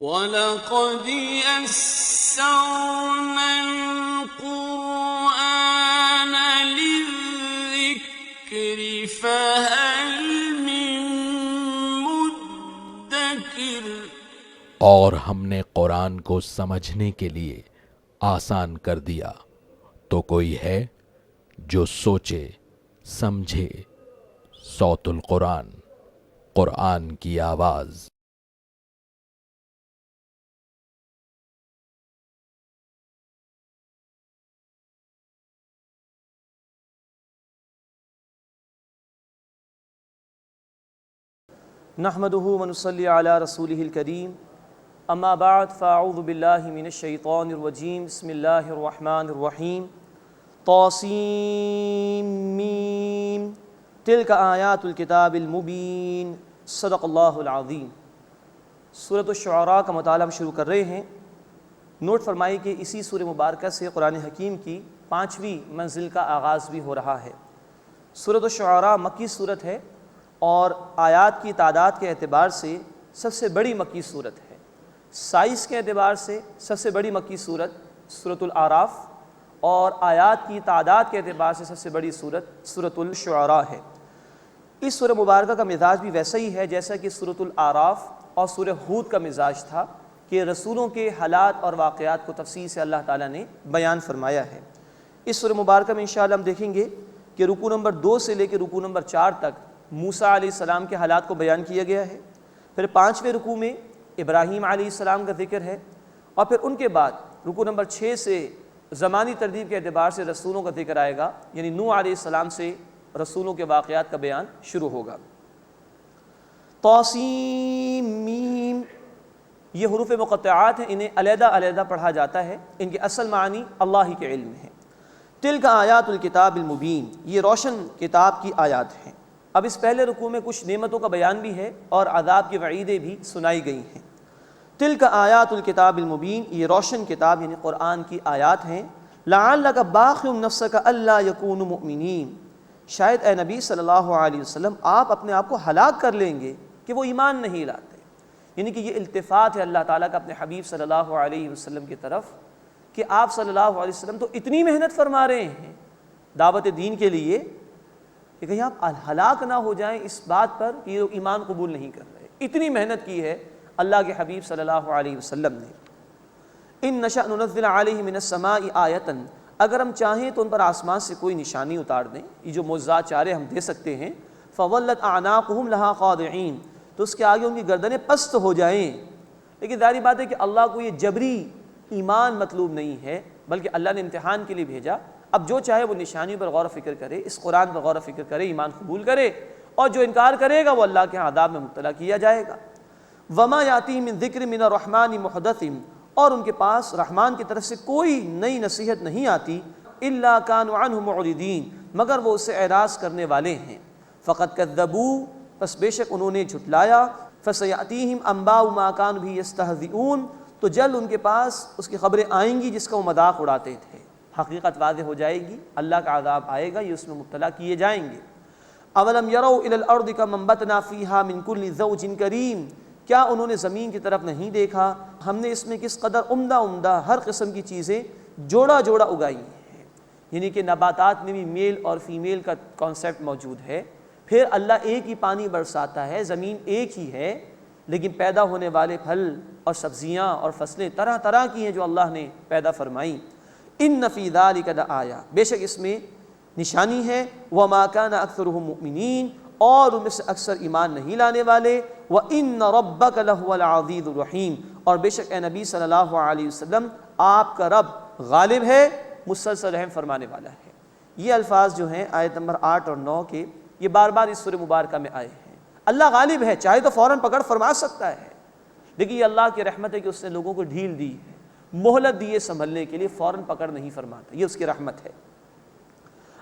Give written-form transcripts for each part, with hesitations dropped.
وَلَقَدْ يَسَّرْنَا الْقُرْآنَ لِلذِّكْرِ فَهَلْ مِن مُّدَّكِرٍ۔ اور ہم نے قرآن کو سمجھنے کے لیے آسان کر دیا، تو کوئی ہے جو سوچے سمجھے۔ صوت القرآن، قرآن کی آواز۔ نحمده ونصلي على رسوله الكريم، اما بعد فاعوذ باللہ من الشیطان الرجیم، بسم اللہ الرحمن الرحیم۔ طاسیم میم، تلک آیات الکتاب المبین، صدق اللہ العظیم۔ سورۃ الشعراء کا مطالعہ ہم شروع کر رہے ہیں۔ نوٹ فرمائی کہ اسی سورہ مبارکہ سے قرآن حکیم کی 5ویں منزل کا آغاز بھی ہو رہا ہے۔ سورۃ الشعراء مکی سورت ہے اور آیات کی تعداد کے اعتبار سے سب سے بڑی مکی سورت ہے۔ سائز کے اعتبار سے سب سے بڑی مکی سورت سورۃ الاعراف، اور آیات کی تعداد کے اعتبار سے سب سے بڑی سورت سورۃ الشعراء ہے۔ اس سورہ مبارکہ کا مزاج بھی ویسا ہی ہے جیسا کہ سورۃ الاعراف اور سورہ ہود کا مزاج تھا، کہ رسولوں کے حالات اور واقعات کو تفصیل سے اللہ تعالیٰ نے بیان فرمایا ہے۔ اس سورہ مبارکہ میں انشاءاللہ ہم دیکھیں گے کہ رکوع نمبر 2 سے لے کے رکوع نمبر 4 تک موسیٰ علیہ السلام کے حالات کو بیان کیا گیا ہے۔ پھر 5ویں رکوع میں ابراہیم علیہ السلام کا ذکر ہے، اور پھر ان کے بعد رکوع نمبر 6 سے زمانی ترتیب کے اعتبار سے رسولوں کا ذکر آئے گا، یعنی نوح علیہ السلام سے رسولوں کے واقعات کا بیان شروع ہوگا۔ طاسیم میم، یہ حروف مقطعات ہیں، انہیں علیحدہ علیحدہ پڑھا جاتا ہے، ان کے اصل معنی اللہ ہی کے علم ہے۔ تلک آیات الکتاب المبین، یہ روشن کتاب کی آیات ہیں۔ اب اس پہلے رکوع میں کچھ نعمتوں کا بیان بھی ہے اور عذاب کی وعیدیں بھی سنائی گئی ہیں۔ تلک آیات الکتاب المبین، یہ روشن کتاب یعنی قرآن کی آیات ہیں۔ لعلک باخع نفسک الا یکونوا مؤمنین، شاید اے نبی صلی اللہ علیہ وسلم آپ اپنے آپ کو ہلاک کر لیں گے کہ وہ ایمان نہیں لاتے۔ یعنی کہ یہ التفات ہے اللہ تعالیٰ کا اپنے حبیب صلی اللہ علیہ وسلم کی طرف، کہ آپ صلی اللہ علیہ وسلم تو اتنی محنت فرما رہے ہیں دعوت دین کے لیے کہ کہیں آپ ہلاک نہ ہو جائیں اس بات پر کہ یہ ایمان قبول نہیں کر رہے۔ اتنی محنت کی ہے اللہ کے حبیب صلی اللہ علیہ وسلم نے۔ ان نشأ ننزل علیہم من السماء آیۃ، اگر ہم چاہیں تو ان پر آسمان سے کوئی نشانی اتار دیں، یہ جو معجزات چارے ہم دے سکتے ہیں، فولت اعناقہم لہا خاضعین، تو اس کے آگے ان کی گردنیں پست ہو جائیں۔ لیکن ظاہری بات ہے کہ اللہ کو یہ جبری ایمان مطلوب نہیں ہے، بلکہ اللہ نے امتحان کے لیے بھیجا۔ اب جو چاہے وہ نشانی پر غور و فکر کرے، اس قرآن پر غور و فکر کرے، ایمان قبول کرے، اور جو انکار کرے گا وہ اللہ کے عذاب میں مبتلا کیا جائے گا۔ وما یاتیہم من ذکر من الرحمن محدث، اور ان کے پاس رحمان کی طرف سے کوئی نئی نصیحت نہیں آتی، الا کانوا عنہ معرضین، مگر وہ اسے اعراض کرنے والے ہیں۔ فقد کذبوا، پس بے شک انہوں نے جھٹلایا، فسیاتیہم انباء ما کانوا به یستہزئون، تو جلد ان کے پاس اس کی خبریں آئیں گی جس کا وہ مذاق اڑاتے تھے۔ حقیقت واضح ہو جائے گی، اللہ کا عذاب آئے گا، یہ اس میں مبتلا کیے جائیں گے۔ اولم یروا الی الارض کما انبتنا فیہا من کل زوج کریم، کیا انہوں نے زمین کی طرف نہیں دیکھا ہم نے اس میں کس قدر عمدہ عمدہ ہر قسم کی چیزیں جوڑا جوڑا اگائی ہیں۔ یعنی کہ نباتات میں بھی میل اور فیمیل کا کانسیپٹ موجود ہے۔ پھر اللہ ایک ہی پانی برساتا ہے، زمین ایک ہی ہے، لیکن پیدا ہونے والے پھل اور سبزیاں اور فصلیں طرح طرح کی ہیں جو اللہ نے پیدا فرمائی۔ ان فی ذلک لآیہ، بے شک اس میں نشانی ہے۔ وما کان اکثرهم مؤمنین، اور ان میں سے اکثر ایمان نہیں لانے والے۔ وان ربک لہو العزیز الرحیم، اور بے شک اے نبی صلی اللہ علیہ وسلم آپ کا رب غالب ہے، مسلسل رحم فرمانے والا ہے۔ یہ الفاظ جو ہیں آیت نمبر 8 اور 9 کے، یہ بار بار اس سورہ مبارکہ میں آئے ہیں۔ اللہ غالب ہے، چاہے تو فوراً پکڑ فرما سکتا ہے، لیکن یہ اللہ کی رحمت ہے کہ اس نے لوگوں کو ڈھیل دی ہے، مہلت دی ہے سنبھلنے کے لیے، فوراً پکڑ نہیں فرماتا، یہ اس کی رحمت ہے۔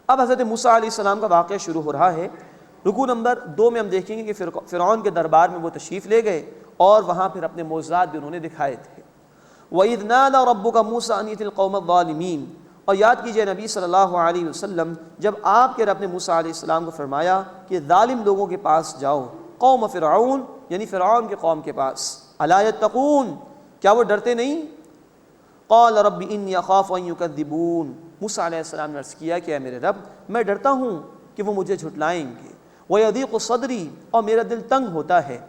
اب حضرت موسیٰ علیہ السلام کا واقعہ شروع ہو رہا ہے۔ رکوع نمبر 2 میں ہم دیکھیں گے کہ فرعون کے دربار میں وہ تشریف لے گئے اور وہاں پھر اپنے معجزات بھی انہوں نے دکھائے تھے۔ وَإِذْ نَادَى رَبُّكَ مُوسَىٰ أَنِ ائْتِ الْقَوْمَ الظَّالِمِينَ، اور یاد کیجئے نبی صلی اللہ علیہ وسلم جب آپ کے رب نے موسیٰ علیہ السلام کو فرمایا کہ ظالم لوگوں کے پاس جاؤ، قوم فرعون یعنی فرعون کے قوم کے پاس، الا یتقون، کیا وہ ڈرتے نہیں؟ قال رب انی اخاف ان یکذبون، موسیٰ علیہ السلام نے عرض کیا کہ اے میرے رب میں ڈرتا ہوں کہ وہ مجھے جھٹلائیں گے، ویضیق صدری، اور میرا دل تنگ ہوتا ہے،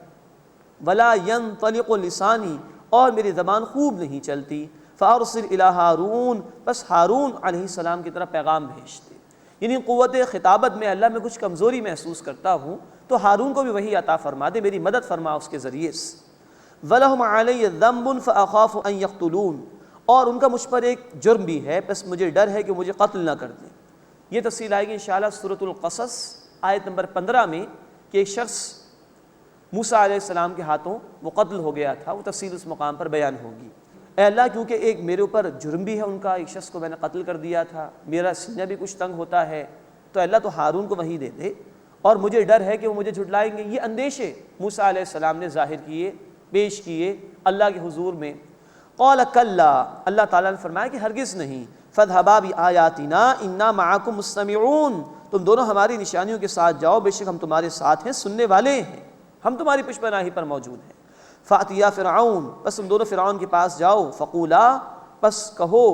ولا ینطلق لسانی، اور میری زبان خوب نہیں چلتی، فارسل الی ہارون، بس ہارون علیہ السلام کی طرف پیغام بھیج دے۔ یعنی قوت خطابت میں اللہ میں کچھ کمزوری محسوس کرتا ہوں تو ہارون کو بھی وہی عطا فرما دے، میری مدد فرما اس کے ذریعے سے۔ وَلَهُمْ عَلَيَّ ذَنْبٌ فَأَخَافُ أَن يَقْتُلُونِ، اور ان کا مجھ پر ایک جرم بھی ہے، بس مجھے ڈر ہے کہ مجھے قتل نہ کر دیں۔ یہ تفصیل آئے گی انشاءاللہ سورۃ القصص آیت نمبر 15 میں کہ ایک شخص موسیٰ علیہ السلام کے ہاتھوں وہ قتل ہو گیا تھا، وہ تفصیل اس مقام پر بیان ہوگی۔ اے اللہ کیونکہ ایک میرے اوپر جرم بھی ہے ان کا، ایک شخص کو میں نے قتل کر دیا تھا، میرا سینہ بھی کچھ تنگ ہوتا ہے، تو اللہ تو ہارون کو وحی دے دے، اور مجھے ڈر ہے کہ وہ مجھے جھٹلائیں گے۔ یہ اندیشے موسیٰ علیہ السلام نے ظاہر کیے، پیش کیے اللہ کے حضور میں۔ قال کلا، اللہ تعالیٰ نے فرمایا کہ ہرگز نہیں، فاذهبا بآیاتنا انا معکم مستمعون، تم دونوں ہماری نشانیوں کے ساتھ جاؤ، بے شک ہم تمہارے ساتھ ہیں، سننے والے ہیں، ہم تمہاری پشت پناہی پر موجود ہیں۔ فاتیا فرعون، بس تم دونوں فرعون کے پاس جاؤ، فقولا، بس کہو،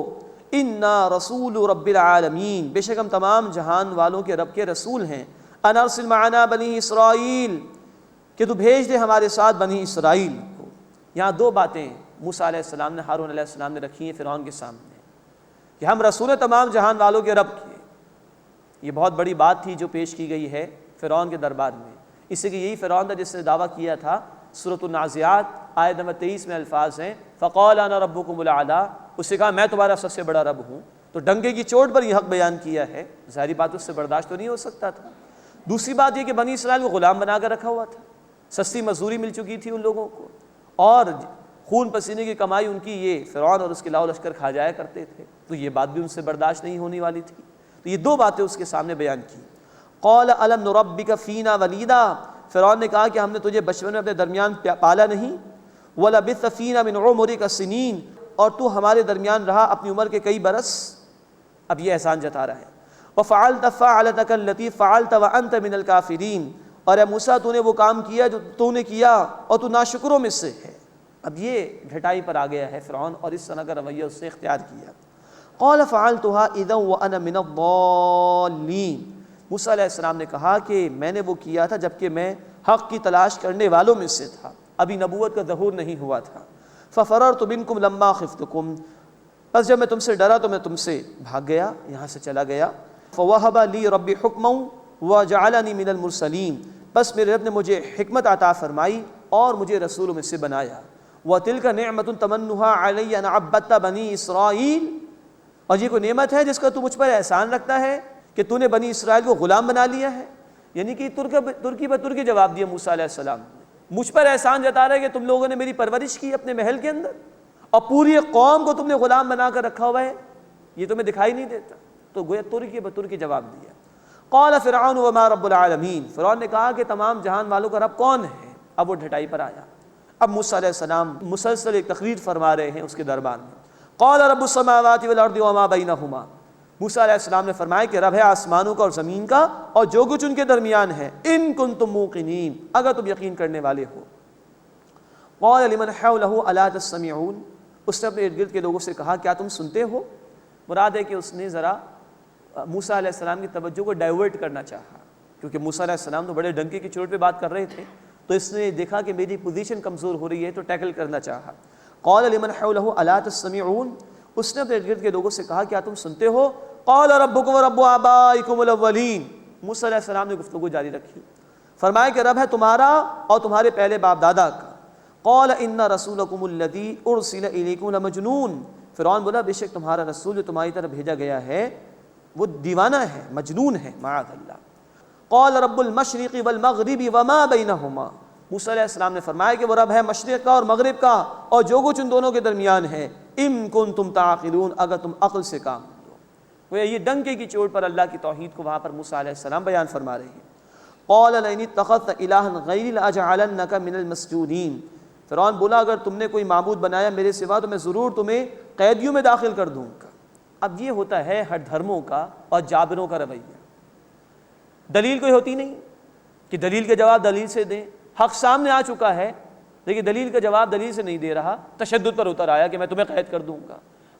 انا رسول رب العالمین، بے شک ہم تمام جہان والوں کے رب کے رسول ہیں، ان ارسل معنا بنی اسرائیل، کہ تو بھیج دے ہمارے ساتھ بنی اسرائیل کو۔ یہاں دو باتیں موسیٰ علیہ السلام نے ہارون علیہ السلام نے رکھی ہیں فرعون کے سامنے کہ ہم رسول تمام جہان والوں کے رب کے۔ یہ بہت بڑی بات تھی جو پیش کی گئی ہے فرعون کے دربار میں، اس سے کہ یہی فرعون تھا جس نے دعویٰ کیا تھا۔ سورۃ النازعات آیت نمبر 23 میں الفاظ ہیں فقال انا ربکم الاعلی، اس سے کہا میں تمہارا سب سے بڑا رب ہوں، تو ڈنگے کی چوٹ پر یہ حق بیان کیا ہے، ظاہری بات اس سے برداشت تو نہیں ہو سکتا تھا۔ دوسری بات یہ کہ بنی اسرائیل کو غلام بنا کر رکھا ہوا تھا، سستی مزدوری مل چکی تھی ان لوگوں کو، اور خون پسینے کی کمائی ان کی یہ فرعون اور اس کے لاؤ لشکر کھا جایا کرتے تھے، تو یہ بات بھی ان سے برداشت نہیں ہونے والی تھی۔ تو یہ دو باتیں اس کے سامنے بیان کی۔ قال الم نربک فینا ولیدا، فرعون نے کہا کہ ہم نے تجھے بچپن میں اپنے درمیان پالا نہیں، ولبثت فینا من عمرک سنین، اور تو ہمارے درمیان رہا اپنی عمر کے کئی برس۔ اب یہ احسان جتا رہا ہے۔ وفعلت فعلتک التی فعلت وانت من الکافرین، اور اے موسیٰ تو نے وہ کام کیا جو تو نے کیا اور تو ناشکروں میں سے ہے۔ اب یہ ڈھٹائی پر آ گیا ہے فرعون، اور اس طرح کا رویہ اس سے اختیار کیا۔ قال فعلتها اذا وانا من الضالین، موسیٰ علیہ السلام نے کہا کہ میں نے وہ کیا تھا جبکہ میں حق کی تلاش کرنے والوں میں سے تھا، ابھی نبوت کا ظہور نہیں ہوا تھا۔ ففررت منکم لما خفتکم، بس جب میں تم سے ڈرا تو میں تم سے بھاگ گیا، یہاں سے چلا گیا۔ فوہب لی ربی حکما وجعلنی من المرسلین، بس میرے رب نے مجھے حکمت عطا فرمائی اور مجھے رسولوں میں سے بنایا۔ وَتِلْكَ نِعْمَةٌ تَمَنُّهَا عَلَيَّ أَنْ عَبَّدْتَ بَنِي اسرائیل، اور یہ کوئی نعمت ہے جس کا تو مجھ پر احسان رکھتا ہے کہ تو نے بنی اسرائیل کو غلام بنا لیا ہے۔ یعنی کہ ترکی بترکی جواب دیا موسیٰ علیہ السلام، مجھ پر احسان جتا رہا ہے کہ تم لوگوں نے میری پرورش کی اپنے محل کے اندر، اور پوری قوم کو تم نے غلام بنا کر رکھا ہوا ہے، یہ تمہیں دکھائی نہیں دیتا؟ تو گویا ترکی بترکی جواب دیا۔ قال فرعون وما رب العالمین، فرعون نے کہا کہ تمام جہان والوں کا رب کون ہے؟ اب وہ ڈھٹائی پر آیا۔ اب موسیٰ علیہ السلام مسلسل ایک تقریر فرما رہے ہیں اس کے دربار میں۔ قال رب السماوات والارض وما بینہما، موسیٰ علیہ السلام نے فرمایا کہ رب ہے آسمانوں کا اور زمین کا اور جو کچھ ان کے درمیان ہے، ان کنتم موقنین، اگر تم یقین کرنے والے ہو۔ قال لمن حولہ الا تستمعون، اس نے اپنے ارد گرد کے لوگوں سے کہا کیا تم سنتے ہو؟ مراد ہے کہ اس نے ذرا موسیٰ علیہ السلام کی توجہ کو ڈائیورٹ کرنا چاہا، کیونکہ موسیٰ علیہ السلام تو بڑے ڈنکے کی چوٹ پہ بات کر رہے تھے، تو اس نے دیکھا کہ میری پوزیشن کمزور ہو رہی ہے تو ٹیکل کرنا چاہا۔ قال لمن حولہ الا تستمعون، اس نے اپنے ارد گرد کے لوگوں سے کہا کیا تم سنتے ہو؟ قال ربکم ورب آبائکم الاولین، موسیٰ علیہ السلام نے گفتگو جاری رکھی، فرمایا کہ رب ہے تمہارا اور تمہارے پہلے باپ دادا کا۔ قال ان رسولکم الذی ارسل الیکم لمجنون، فرعون بولا بے شک تمہارا رسول جو تمہاری طرف بھیجا گیا ہے وہ دیوانہ ہے، مجنون ہے، معاذ اللہ۔ قال رب المشرق والمغرب وما بینہما، موسیٰ علیہ السلام نے فرمایا کہ وہ رب ہے مشرق کا اور مغرب کا اور جو کچھ ان دونوں کے درمیان ہے، ان کنتم تعقلون، اگر تم عقل سے کام لو۔ وہ یہ ڈنکے کی چوٹ پر اللہ کی توحید کو وہاں پر موسیٰ علیہ السلام بیان فرما رہے ہیں۔ قال لئن اتخذت الہا غیری لاجعلنک من المسجونین، فرعون بولا اگر تم نے کوئی معبود بنایا میرے سوا تو میں ضرور تمہیں قیدیوں میں داخل کر دوں گا۔ اب یہ ہوتا ہے ہر دھرموں کا اور جابروں کا رویہ، دلیل کوئی ہوتی نہیں کہ دلیل کے جواب دلیل سے دیں، حق سامنے آ چکا ہے لیکن دلیل کا جواب دلیل سے نہیں دے رہا، تشدد پر اتر آیا کہ میں تمہیں قید کر دوں گا۔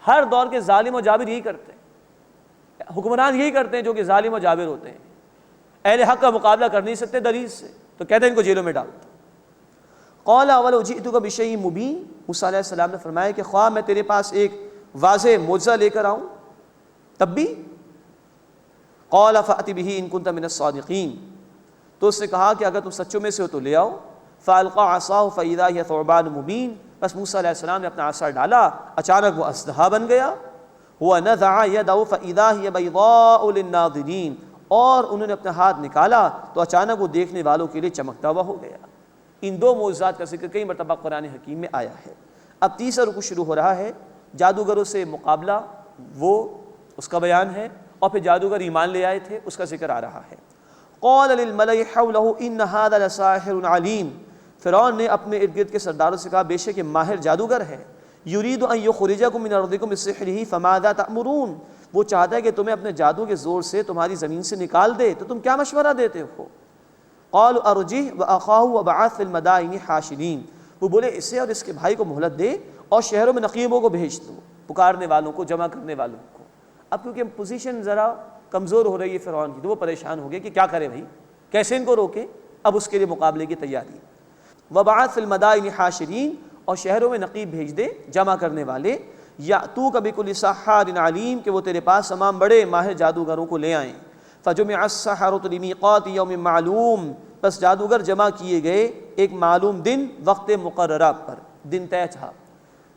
ہر دور کے ظالم و جابر یہی کرتے ہیں، حکمران یہی کرتے ہیں جو کہ ظالم و جابر ہوتے ہیں، اہل حق کا مقابلہ کر نہیں سکتے دلیل سے، تو کہتے ہیں ان کو جیلوں میں ڈال دو۔ قال اولو جئتک بشیء مبین، موسیٰ علیہ السلام نے فرمایا کہ خواہ میں تیرے پاس ایک واضح معجزہ لے کر آؤں تب بھی؟ قال فأت بہ ان کنت من الصادقین، تو اس نے کہا کہ اگر تم سچوں میں سے ہو تو لے آؤ۔ فالقى عصاه فاذا هي ثعبان مبین، بس موسیٰ علیہ السلام نے اپنا عصا ڈالا، اچانک وہ اژدہا بن گیا۔ ونزع يده فاذا هي بيضاء للناظرین، اور انہوں نے اپنا ہاتھ نکالا تو اچانک وہ دیکھنے والوں کے لیے چمکتا ہوا ہو گیا۔ ان دو معجزات کا ذکر کئی مرتبہ قرآن حکیم میں آیا ہے۔ اب تیسرا رکوع شروع ہو رہا ہے، جادوگروں سے مقابلہ وہ اس کا بیان ہے، اور پھر جادوگر ایمان لے آئے تھے اس کا ذکر آ رہا ہے۔ قال للملئ حوله ان هذا لساحر علیم، فرعون نے اپنے ارد گرد کے سرداروں سے کہا بے شک یہ ماہر جادوگر ہے۔ یرید ان یخرجکم من ارضکم بسحرہ فماذا تأمرون، وہ چاہتا ہے کہ تمہیں اپنے جادو کے زور سے تمہاری زمین سے نکال دے، تو تم کیا مشورہ دیتے ہو؟ قالوا ارجہ واخاہ وابعث فی المدائن حاشرین، وہ بولے اسے اور اس کے بھائی کو مہلت دے اور شہروں میں نقیبوں کو بھیج دو، پکارنے والوں کو، جمع کرنے والوں کو۔ اب کیونکہ پوزیشن ذرا کمزور ہو رہی ہے فرعون کی، تو وہ پریشان ہو گئے کہ کیا کرے بھائی، کیسے ان کو روکے؟ اب اس کے لیے مقابلے کی تیاری۔ وابعث فی المدائن حاشرین، اور شہروں میں نقیب بھیج دے، جمع کرنے والے، یاتوک بکل سحار علیم، کہ وہ تیرے پاس تمام بڑے ماہر جادوگروں کو لے آئیں۔ فجمع السحرۃ لمیقات یوم معلوم، بس جادوگر جمع کیے گئے ایک معلوم دن، وقت مقررہ پر، دن طے تھا،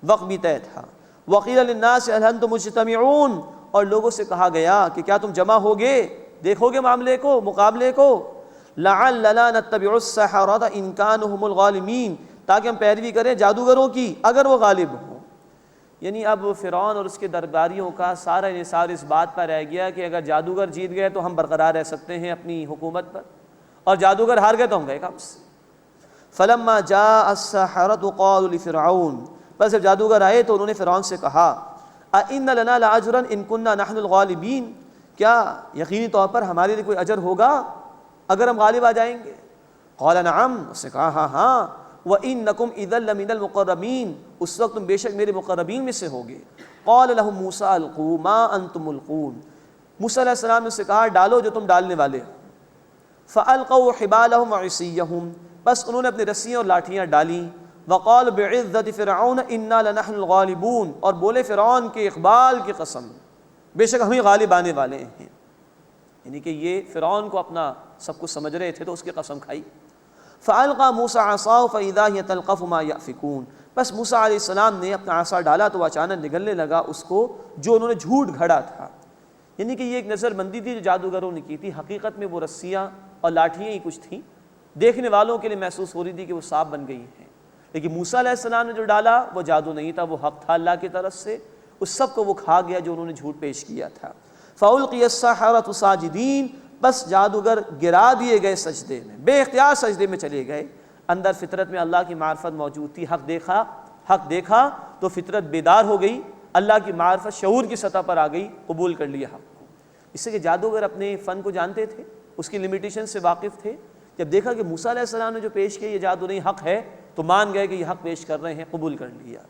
وقت بھی طے تھا۔ وقیل للناس هل انتم مجتمعون، اور لوگوں سے کہا گیا کہ کیا تم جمع ہوگے، دیکھو گے معاملے کو، مقابلے کو؟ لعلنا نتبع السحرۃ ان كانوا هم الغالبین، تاکہ ہم پیروی کریں جادوگروں کی اگر وہ غالب ہوں۔ یعنی اب فرعون اور اس کے درباریوں کا سارا انحصار اس بات پر رہ گیا کہ اگر جادوگر جیت گئے تو ہم برقرار رہ سکتے ہیں اپنی حکومت پر، اور جادوگر ہار گئے تو ہم گئے کام سے۔ فلما جاء السحرۃ قالوا لفرعون، بس جب جادوگر آئے تو انہوں نے فرعون سے کہا اَإِنَّ لَنَا لَأَجْرًا إِن كُنَّا نَحْنُ الْغَالِبِينَ، کیا یقینی طور پر ہمارے لیے کوئی اجر ہوگا اگر ہم غالب آ جائیں گے؟ قال نعم، اس نے کہا ہاں ہاں، وَإِنَّكُمْ إِذًا لَمِنَ الْمُقَرَّبِينَ، اس وقت تم بے شک میرے مقربین میں سے ہوگے۔ قال لهم موسیٰ القوا ما انتم ملقون، موسیٰ علیہ السلام نے اس سے کہا ڈالو جو تم ڈالنے والے ہو۔ فَأَلْقَوْا حِبَالَهُمْ وَعِصِيَّهُمْ، بس انہوں نے اپنی رسیاں اور لاٹھیاں ڈالیں۔ وقال بعزت فرعون انا لنحن الغالبون، اور بولے فرعون کے اقبال کی قسم، بے شک ہم ہی غالب آنے والے ہیں۔ یعنی کہ یہ فرعون کو اپنا سب کچھ سمجھ رہے تھے تو اس کی قسم کھائی۔ فالقى موسى عصاه فاذا هي تلقف ما يافكون، بس موسیٰ علیہ السلام نے اپنا عصا ڈالا تو اچانک نگلنے لگا اس کو جو انہوں نے جھوٹ گھڑا تھا۔ یعنی کہ یہ ایک نظر بندی تھی جو جادوگروں نے کی تھی، حقیقت میں وہ رسیاں اور لاٹھیاں ہی کچھ تھیں، دیکھنے والوں کے لیے محسوس ہو رہی تھی کہ وہ سانپ بن گئی ہیں، لیکن موسیٰ علیہ السلام نے جو ڈالا وہ جادو نہیں تھا، وہ حق تھا اللہ کی طرف سے، اس سب کو وہ کھا گیا جو انہوں نے جھوٹ پیش کیا تھا۔ فَأُلْقِيَ السَّحَرَةُ سَاجِدِينَ، بس جادوگر گرا دیے گئے سجدے میں، بے اختیار سجدے میں چلے گئے۔ اندر فطرت میں اللہ کی معرفت موجود تھی، حق دیکھا تو فطرت بیدار ہو گئی، اللہ کی معرفت شعور کی سطح پر آ گئی، قبول کر لیا حق کو۔ اس سے کہ جادوگر اپنے فن کو جانتے تھے، اس کی لمیٹیشن سے واقف تھے، جب دیکھا کہ موسیٰ علیہ السلام نے جو پیش کیا یہ جادو نہیں حق ہے تو مان گئے کہ یہ حق پیش کر رہے ہیں، قبول کر لیا۔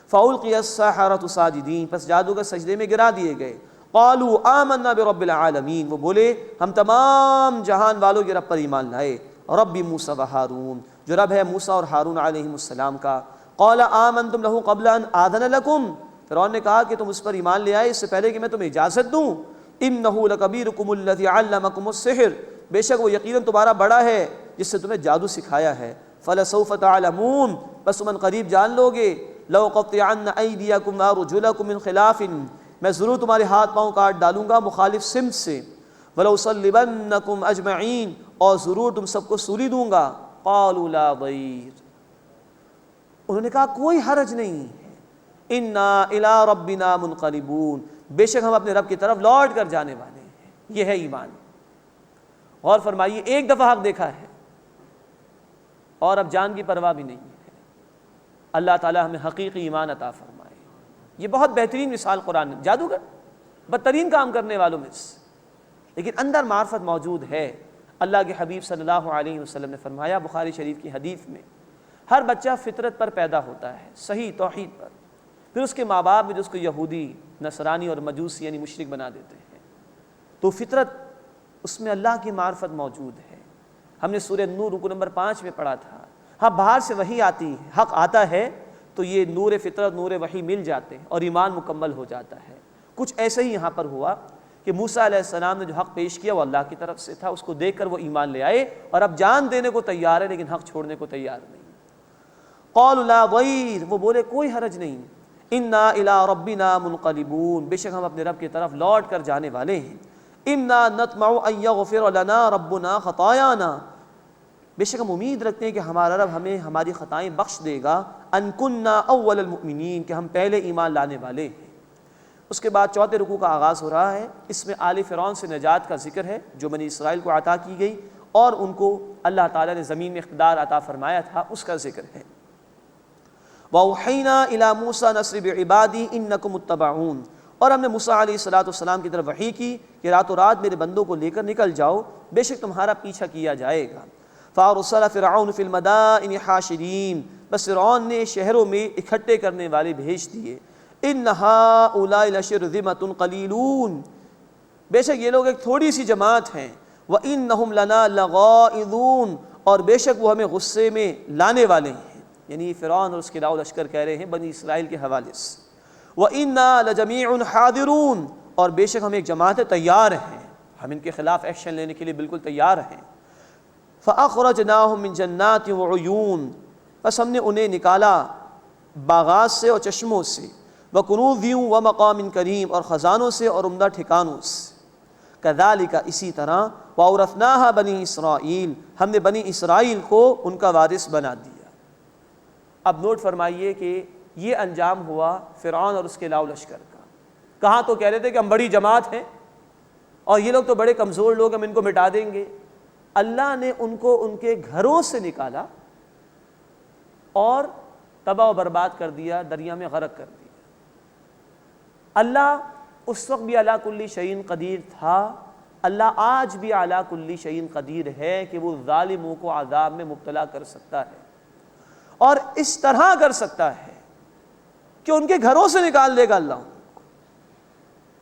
فَأُلْقِيَ السَّحَرَةُ سَاجِدِينَ، پس جادوگر سجدے میں گرا دیے گئے۔ قالوا آمنا برب العالمین، وہ بولے ہم تمام جہان والوں کے رب پر ایمان لائے، رب موسیٰ و ہارون، جو رب ہے موسیٰ اور ہارون علیہ السلام کا۔ قال آمنتم له قبل ان آذن لكم، فرعون نے کہا کہ تم اس پر ایمان لے آئے اس سے پہلے کہ میں تمہیں اجازت دوں۔ انه لکبیرکم الذی علمکم السحر، بے شک وہ یقیناً تمہارا بڑا ہے جس سے تمہیں جادو سکھایا ہے۔ فلسوف تعلمون، بس تم قریب جان لو گے۔ لأقطعن ایدیکم وارجلکم من خلاف، میں ضرور تمہارے ہاتھ پاؤں کاٹ ڈالوں گا مخالف سمت سے۔ ولأصلبنکم اجمعین، اور ضرور تم سب کو سولی دوں گا۔ قالوا لا ضیر، انہوں نے کہا کوئی حرج نہیں ہے۔ انا الی ربنا منقلبون، بے شک ہم اپنے رب کی طرف لوٹ کر جانے والے ہیں۔ یہ ہے ایمان۔ اور فرمائیے ایک دفعہ حق دیکھا ہے اور اب جان کی پرواہ بھی نہیں ہے۔ اللہ تعالی ہمیں حقیقی ایمان عطا فرمائے۔ یہ بہت بہترین مثال قرآن میں، جادوگر بدترین کام کرنے والوں میں سے، لیکن اندر معرفت موجود ہے۔ اللہ کے حبیب صلی اللہ علیہ وسلم نے فرمایا بخاری شریف کی حدیث میں، ہر بچہ فطرت پر پیدا ہوتا ہے، صحیح توحید پر، پھر اس کے ماں باپ میں جو اس کو یہودی، نصرانی اور مجوسی یعنی مشرک بنا دیتے ہیں، تو فطرت اس میں اللہ کی معرفت موجود ہے۔ ہم نے سورہ نور رکوع نمبر 5 میں پڑھا تھا، ہاں باہر سے وحی آتی ہے، حق آتا ہے تو یہ نور فطرت، نور وحی مل جاتے ہیں اور ایمان مکمل ہو جاتا ہے۔ کچھ ایسے ہی یہاں پر ہوا کہ موسیٰ علیہ السلام نے جو حق پیش کیا وہ اللہ کی طرف سے تھا، اس کو دیکھ کر وہ ایمان لے آئے اور اب جان دینے کو تیار ہے لیکن حق چھوڑنے کو تیار نہیں۔ قالوا لا ضیر، وہ بولے کوئی حرج نہیں، انا الی ربنا منقلبون، بے شک ہم اپنے رب کی طرف لوٹ کر جانے والے ہیں۔ انا نطمع ان یغفر لنا ربنا خطایانا، بے شک ہم امید رکھتے ہیں کہ ہمارا رب ہمیں ہماری خطائیں بخش دے گا، ان کننا اول المؤمنین، کہ ہم پہلے ایمان لانے والے ہیں۔ اس کے بعد چوتھے رکوع کا آغاز ہو رہا ہے، اس میں آل فرعون سے نجات کا ذکر ہے جو بنی اسرائیل کو عطا کی گئی اور ان کو اللہ تعالیٰ نے زمین میں اقتدار عطا فرمایا تھا، اس کا ذکر ہے۔ وَأَوْحَيْنَا إِلَى مُوسَىٰ نَسْرِ بِعِبَادِي إِنَّكُمْ مُتَّبَعُونَ، اور ہم نے موسیٰ علیہ السلام کی طرف وحی کی کہ راتوں رات میرے بندوں کو لے کر نکل جاؤ، بے شک تمہارا پیچھا کیا جائے گا۔ فَأَرْسَلَ فِرْعَوْنُ فِي الْمَدَائِنِ حَاشِرِينَ، بس فرعون نے شہروں میں اکٹھے کرنے والے بھیج دیے۔ إِنَّ هَٰؤُلَاءِ لَشِرْذِمَةٌ قَلِيلُونَ، بے شک یہ لوگ ایک تھوڑی سی جماعت ہیں۔ وَإِنَّهُمْ لَنَا لَغَائِظُونَ، اور بے شک وہ ہمیں غصے میں لانے والے ہیں، یعنی فرعون اور اس کے لاؤ لشکر کہہ رہے ہیں بنی اسرائیل کے حوالے سے۔ وَإِنَّا لَجَمِيعٌ حَاضِرُونَ، اور بے شک ہم ایک جماعت تیار ہیں، ہم ان کے خلاف ایکشن لینے کے لیے بالکل تیار ہیں۔ فَأَخْرَجْنَاهُم مِّن جَنَّاتٍ وَعُيُونٍ، بس ہم نے انہیں نکالا باغات سے اور چشموں سے، وَكُنُوزٍ وَمَقَامٍ کریم، اور خزانوں سے اور عمدہ ٹھکانوں سے۔ كَذَلِكَ، اسی طرح، وَأَوْرَثْنَاهَا بَنِي اسرائیل، ہم نے بنی اسرائیل کو ان کا وارث بنا دیا۔ اب نوٹ فرمائیے کہ یہ انجام ہوا فرعون اور اس کے لاؤ لشکر کا۔ کہاں تو کہہ رہے تھے کہ ہم بڑی جماعت ہیں اور یہ لوگ تو بڑے کمزور لوگ، ہم ان کو مٹا دیں گے۔ اللہ نے ان کو ان کے گھروں سے نکالا اور تباہ و برباد کر دیا، دریا میں غرق کر دیا۔ اللہ اس وقت بھی علی کل شیء قدیر تھا، اللہ آج بھی علی کل شیء قدیر ہے کہ وہ ظالموں کو عذاب میں مبتلا کر سکتا ہے، اور اس طرح کر سکتا ہے کہ ان کے گھروں سے نکال دے گا اللہ ان کو،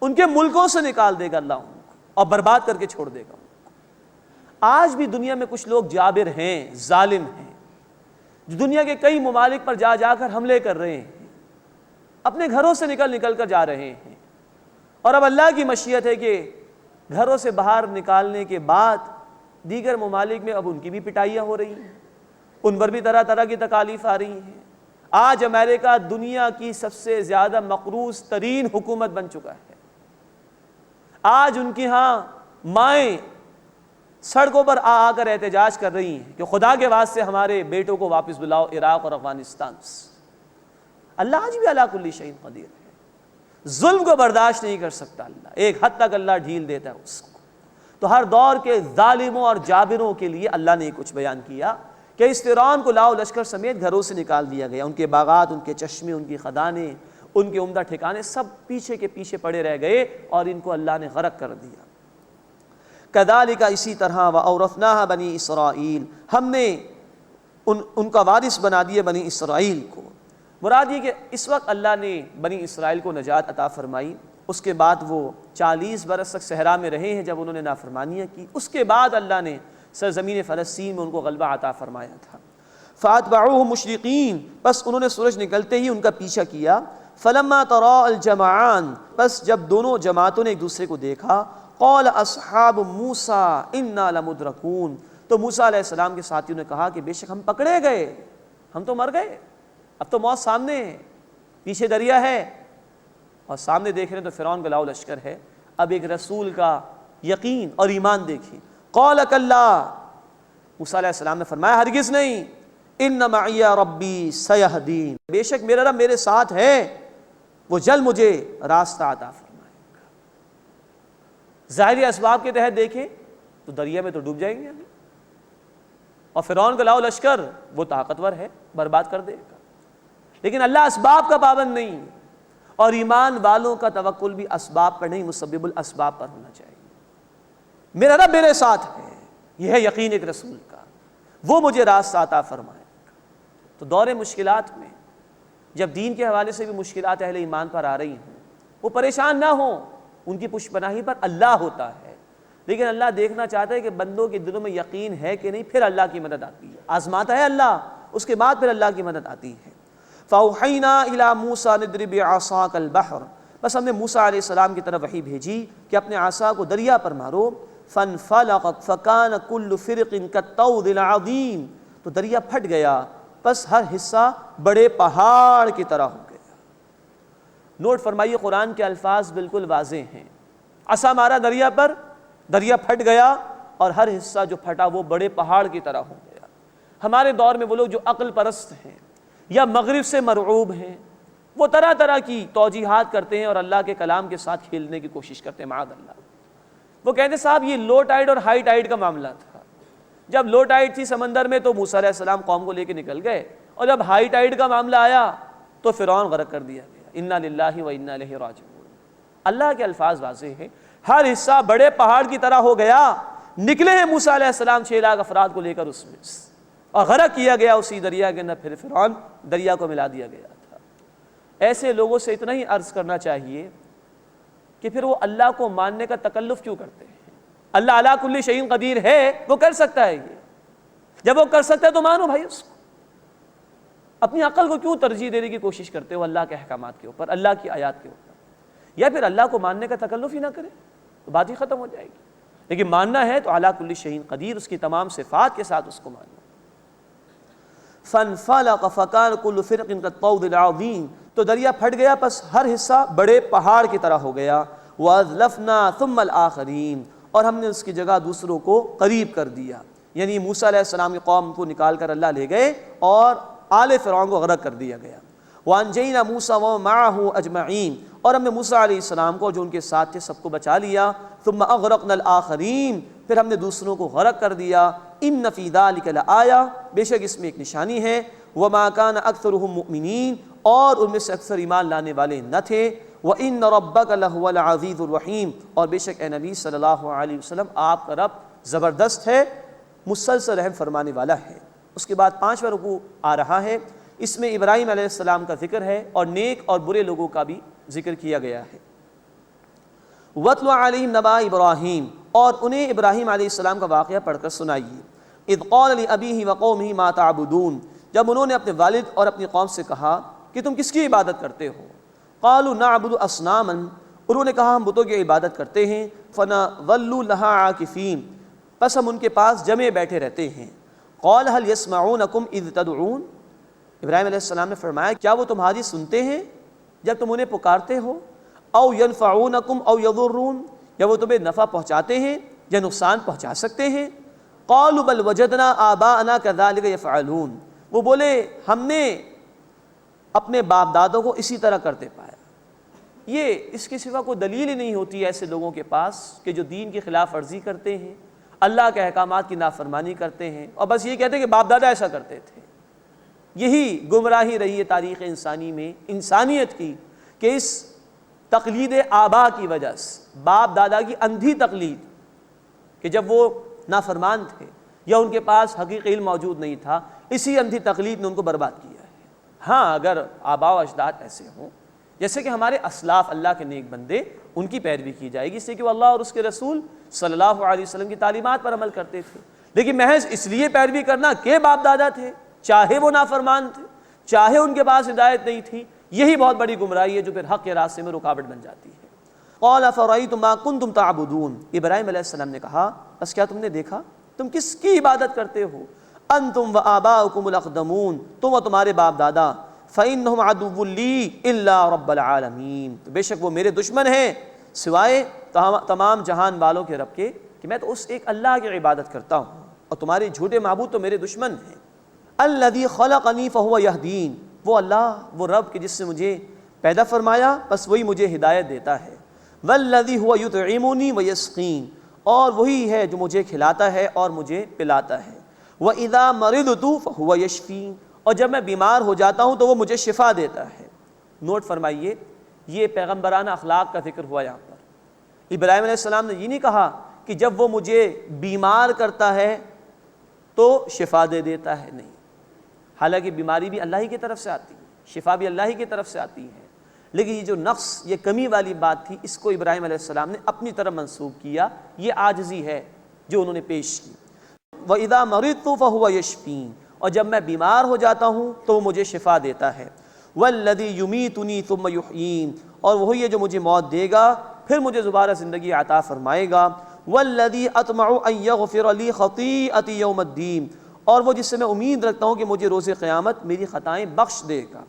ان کے ملکوں سے نکال دے گا اللہ ان کو، اور برباد کر کے چھوڑ دے گا ان کو۔ آج بھی دنیا میں کچھ لوگ جابر ہیں، ظالم ہیں، جو دنیا کے کئی ممالک پر جا جا کر حملے کر رہے ہیں، اپنے گھروں سے نکل کر جا رہے ہیں، اور اب اللہ کی مشیت ہے کہ گھروں سے باہر نکالنے کے بعد دیگر ممالک میں اب ان کی بھی پٹائیاں ہو رہی ہیں، ان پر بھی طرح طرح کی تکالیف آ رہی ہیں۔ آج امریکہ دنیا کی سب سے زیادہ مقروض ترین حکومت بن چکا ہے۔ آج ان کی ہاں مائیں سڑکوں پر آ کر احتجاج کر رہی ہیں کہ خدا کے واسطے ہمارے بیٹوں کو واپس بلاؤ عراق اور افغانستان سے۔ اللہ آج بھی علی کل شیء قدیر ہے، ظلم کو برداشت نہیں کر سکتا اللہ، ایک حد تک اللہ ڈھیل دیتا ہے اس کو۔ تو ہر دور کے ظالموں اور جابروں کے لیے اللہ نے کچھ بیان کیا کہ اس فرعون کو لاؤ لشکر سمیت گھروں سے نکال دیا گیا، ان کے باغات، ان کے چشمے، ان کی خدانیں، ان کے عمدہ ٹھکانے سب پیچھے کے پیچھے پڑے رہ گئے اور ان کو اللہ نے غرق کر دیا۔ کذالک، اسی طرح، وَأَوْرَثْنَاهَا بَنِي اسرائیل، ہم نے ان کا وارث بنا دیا بنی اسرائیل کو۔ مراد یہ کہ اس وقت اللہ نے بنی اسرائیل کو نجات عطا فرمائی، اس کے بعد وہ 40 برس تک صحرا میں رہے ہیں جب انہوں نے نافرمانیاں کی، اس کے بعد اللہ نے سرزمین فلسطین میں ان کو غلبہ عطا فرمایا تھا۔ فَأَتْبَعُوهُمْ مُشْرِقِينَ، بس انہوں نے سورج نکلتے ہی ان کا پیچھا کیا۔ فَلَمَّا تَرَاءَ الْجَمْعَانِ، بس جب دونوں جماعتوں نے ایک دوسرے کو دیکھا، قال اصحاب موسیٰ انا لمدرکون، تو موسیٰ علیہ السلام کے ساتھیوں نے کہا کہ بے شک ہم پکڑے گئے، ہم تو مر گئے، اب تو موت سامنے ہے، پیچھے دریا ہے اور سامنے دیکھ رہے ہیں تو فرعون کا لاؤ لشکر ہے۔ اب ایک رسول کا یقین اور ایمان دیکھیں۔ قال کلا، موسیٰ علیہ السلام نے فرمایا ہرگز نہیں، ان معی ربی سیہدین، بے شک میرا رب میرے ساتھ ہے، وہ جلد مجھے راستہ عطا فرمائے۔ ظاہری اسباب کے تحت دیکھیں تو دریا میں تو ڈوب جائیں گے ابھی، اور فرعون کا لاؤ لشکر وہ طاقتور ہے، برباد کر دے گا، لیکن اللہ اسباب کا پابند نہیں، اور ایمان والوں کا توکل بھی اسباب پر نہیں، مسبب الاسباب پر ہونا چاہیے۔ میرا رب میرے ساتھ ہے، یہ ہے یقین ایک رسول کا، وہ مجھے راستہ عطا فرمائے گا۔ تو دور مشکلات میں جب دین کے حوالے سے بھی مشکلات اہل ایمان پر آ رہی ہوں، وہ پریشان نہ ہوں، ان کی پشت پناہی پر اللہ ہوتا ہے، لیکن اللہ دیکھنا چاہتا ہے کہ بندوں کے دلوں میں یقین ہے کہ نہیں، پھر اللہ کی مدد آتی ہے، آزماتا ہے اللہ، اس کے بعد پھر اللہ کی مدد آتی ہے۔ فَأَوْحَيْنَا إِلَىٰ مُوسَىٰ نِضْرِبْ بِعَصَاكَ الْبَحْرَ، بس ہم نے موسیٰ علیہ السلام کی طرف وحی بھیجی کہ اپنے عصا کو دریا پر مارو، فَانْفَلَقَتْ فَكَانَ كُلُّ فِرْقٍ كَالطَّوْدِ الْعَظِيمِ، تو دریا پھٹ گیا، پس ہر حصہ بڑے پہاڑ کی طرح ہو گیا۔ نوٹ فرمائیے قرآن کے الفاظ بالکل واضح ہیں، عصا مارا دریا پر، دریا پھٹ گیا اور ہر حصہ جو پھٹا وہ بڑے پہاڑ کی طرح ہو گیا۔ ہمارے دور میں وہ لوگ جو عقل پرست ہیں یا مغرب سے مرعوب ہیں، وہ طرح طرح کی توجیحات کرتے ہیں اور اللہ کے کلام کے ساتھ کھیلنے کی کوشش کرتے ہیں، معاذ اللہ۔ وہ کہتے ہیں صاحب یہ لو ٹائیڈ اور ہائی ٹائیڈ کا معاملہ تھا، جب لو ٹائیڈ تھی سمندر میں تو موسیٰ علیہ السلام قوم کو لے کے نکل گئے، اور جب ہائی ٹائیڈ کا معاملہ آیا تو فرعون غرق کر دیا گیا۔ انا للہ و انا الیہ راجعون۔ اللہ کے الفاظ واضح ہیں، ہر حصہ بڑے پہاڑ کی طرح ہو گیا۔ نکلے ہیں موسیٰ علیہ السلام 6 لاکھ افراد کو لے کر اس میں، اور غرق کیا گیا اسی دریا کے اندر، پھر فرعون دریا کو ملا دیا گیا تھا۔ ایسے لوگوں سے اتنا ہی عرض کرنا چاہیے کہ پھر وہ اللہ کو ماننے کا تکلف کیوں کرتے ہیں؟ اللہ علی کل شیء قدیر ہے، وہ کر سکتا ہے، یہ جب وہ کر سکتا ہے تو مانو بھائی اس کو۔ اپنی عقل کو کیوں ترجیح دینے کی کوشش کرتے ہو اللہ کے احکامات کے اوپر، اللہ کی آیات کے اوپر؟ یا پھر اللہ کو ماننے کا تکلف ہی نہ کرے تو بات ہی ختم ہو جائے گی۔ لیکن ماننا ہے تو علی کل شیء قدیر، اس کی تمام صفات کے ساتھ اس کو ماننا۔ فَانْفَلَقَ فَكَانَ كُلُّ فِرْقٍ كَالطَّوْدِ الْعَظِيمِ، تو دریا پھٹ گیا، پس ہر حصہ بڑے پہاڑ کی طرح ہو گیا۔ وَأَزْلَفْنَا ثُمَّ الْآخَرِينَ، اور ہم نے اس کی جگہ دوسروں کو قریب کر دیا، یعنی موسیٰ علیہ السلام کی قوم کو نکال کر اللہ لے گئے اور آل فرعون کو غرق کر دیا گیا۔ وَأَنْجَيْنَا مُوسَىٰ وَمَعَهُ أَجْمَعِينَ، اور ہم نے موسیٰ علیہ السلام کو جو ان کے ساتھ تھے سب کو بچا لیا۔ ثُمَّ أَغْرَقْنَا الْآخَرِينَ، پھر ہم نے دوسروں کو غرق کر دیا۔ إِنَّ فِي ذَلِكَ لَآيَةً، بے شک اس میں ایک نشانی ہے۔ وَمَا كَانَ أَكْثَرُهُم مُؤْمِنِينَ، اور ان میں سے اکثر ایمان لانے والے نہ تھے۔ وَإِنَّ رَبَّكَ لَهُوَ الْعَزِيزُ الرَّحِيمُ، اور بے شک اے نبی صلی اللہ علیہ وسلم آپ کا رب زبردست ہے، مسلسل رحم فرمانے والا ہے۔ اس کے بعد 5واں رکوع آ رہا ہے، اس میں ابراہیم علیہ السلام کا ذکر ہے اور نیک اور برے لوگوں کا بھی ذکر کیا گیا ہے۔ وَاتْلُ عَلَيْهِمْ نَبَأَ إِبْرَاهِيمَ، اور انہیں ابراہیم علیہ السلام کا واقعہ پڑھ کر سنائیے۔ اِذْ قَالَ لِأَبِيهِ وَقَوْمِهِ مَا تَعْبُدُونَ، جب انہوں نے اپنے والد اور اپنی قوم سے کہا کہ تم کس کی عبادت کرتے ہو؟ قَالُوا نَعْبُدُ أَصْنَامًا، انہوں نے کہا ہم بتوں کی عبادت کرتے ہیں۔ فَنَظَلُّ لَهَا عَاكِفِينَ، پس ہم ان کے پاس جمے بیٹھے رہتے ہیں۔ قَالَ هَلْ يَسْمَعُونَكُمْ إِذْ تَدْعُونَ، ابراہیم علیہ السلام نے فرمایا کیا وہ تمہاری سنتے ہیں جب تم انہیں پکارتے ہو؟ او ينفعونکم او یضرون، یا وہ تمہیں نفع پہنچاتے ہیں یا نقصان پہنچا سکتے ہیں؟ قالوا بل وجدنا آباءنا كذلك يفعلون، وہ بولے ہم نے اپنے باپ دادوں کو اسی طرح کرتے پایا۔ یہ اس کے سوا کوئی دلیل ہی نہیں ہوتی ایسے لوگوں کے پاس کہ جو دین کی خلاف ورزی کرتے ہیں، اللہ کے احکامات کی نافرمانی کرتے ہیں اور بس یہ کہتے ہیں کہ باپ دادا ایسا کرتے تھے۔ یہی گمراہی رہی ہے تاریخ انسانی میں، انسانیت کی، کہ اس تقلید آبا کی وجہ سے، باپ دادا کی اندھی تقلید، کہ جب وہ نافرمان تھے یا ان کے پاس حقیقی علم موجود نہیں تھا، اسی اندھی تقلید نے ان کو برباد کیا ہے۔ ہاں اگر آبا و اجداد ایسے ہوں جیسے کہ ہمارے اسلاف اللہ کے نیک بندے، ان کی پیروی کی جائے گی، اس سے کہ وہ اللہ اور اس کے رسول صلی اللہ علیہ وسلم کی تعلیمات پر عمل کرتے تھے۔ لیکن محض اس لیے پیروی کرنا کہ باپ دادا تھے، چاہے وہ نافرمان تھے، چاہے ان کے پاس ہدایت نہیں تھی، یہی بہت بڑی گمراہی ہے جو پھر حق کے راستے میں رکاوٹ بن جاتی ہے۔ قال فرأيتم ما كنتم تعبدون، ابراہیم علیہ السلام نے کہا بس کیا تم نے دیکھا تم کس کی عبادت کرتے ہو؟ انتم وآباؤکم الاقدمون، تم اور تمہارے باپ دادا، فإنہم عدو لی الا رب العالمین، تو بے شک وہ میرے دشمن ہیں سوائے تمام جہان والوں کے رب کے، کہ میں تو اس ایک اللہ کی عبادت کرتا ہوں اور تمہارے جھوٹے معبود تو میرے دشمن ہیں۔ الذی خلقنی فہو یہدین، وہ اللہ، وہ رب کہ جس نے مجھے پیدا فرمایا بس وہی مجھے ہدایت دیتا ہے۔ والذی هو یطعمنی ویسقین، اور وہی ہے جو مجھے کھلاتا ہے اور مجھے پلاتا ہے۔ وَإِذَا مَرِضْتُ فَهُوَ يَشْفِينِ، اور جب میں بیمار ہو جاتا ہوں تو وہ مجھے شفا دیتا ہے۔ نوٹ فرمائیے یہ پیغمبرانہ اخلاق کا ذکر ہوا یہاں پر۔ ابراہیم علیہ السلام نے یہ نہیں کہا کہ جب وہ مجھے بیمار کرتا ہے تو شفا دے دیتا ہے، نہیں، حالانکہ بیماری بھی اللہ ہی کی طرف سے آتی ہے، شفا بھی اللہ ہی کی طرف سے آتی ہے، لیکن یہ جو نقص، یہ کمی والی بات تھی، اس کو ابراہیم علیہ السلام نے اپنی طرف منسوب کیا، یہ عاجزی ہے جو انہوں نے پیش کی۔ وَإِذَا مَرِضْتُ فَهُوَ يَشْفِينِ، اور جب میں بیمار ہو جاتا ہوں تو وہ مجھے شفا دیتا ہے۔ وَالَّذِي يُمِيتُنِي ثُمَّ يُحْيِينِ، اور وہی ہے جو مجھے موت دے گا پھر مجھے دوبارہ زندگی عطا فرمائے گا۔ وَالَّذِي أَطْمَعُ أَن يَغْفِرَ لِي خَطِيئَتِي يَوْمَ الدِّينِ، اور وہ جس سے میں امید رکھتا ہوں کہ مجھے روز قیامت میری خطائیں بخش دے گا۔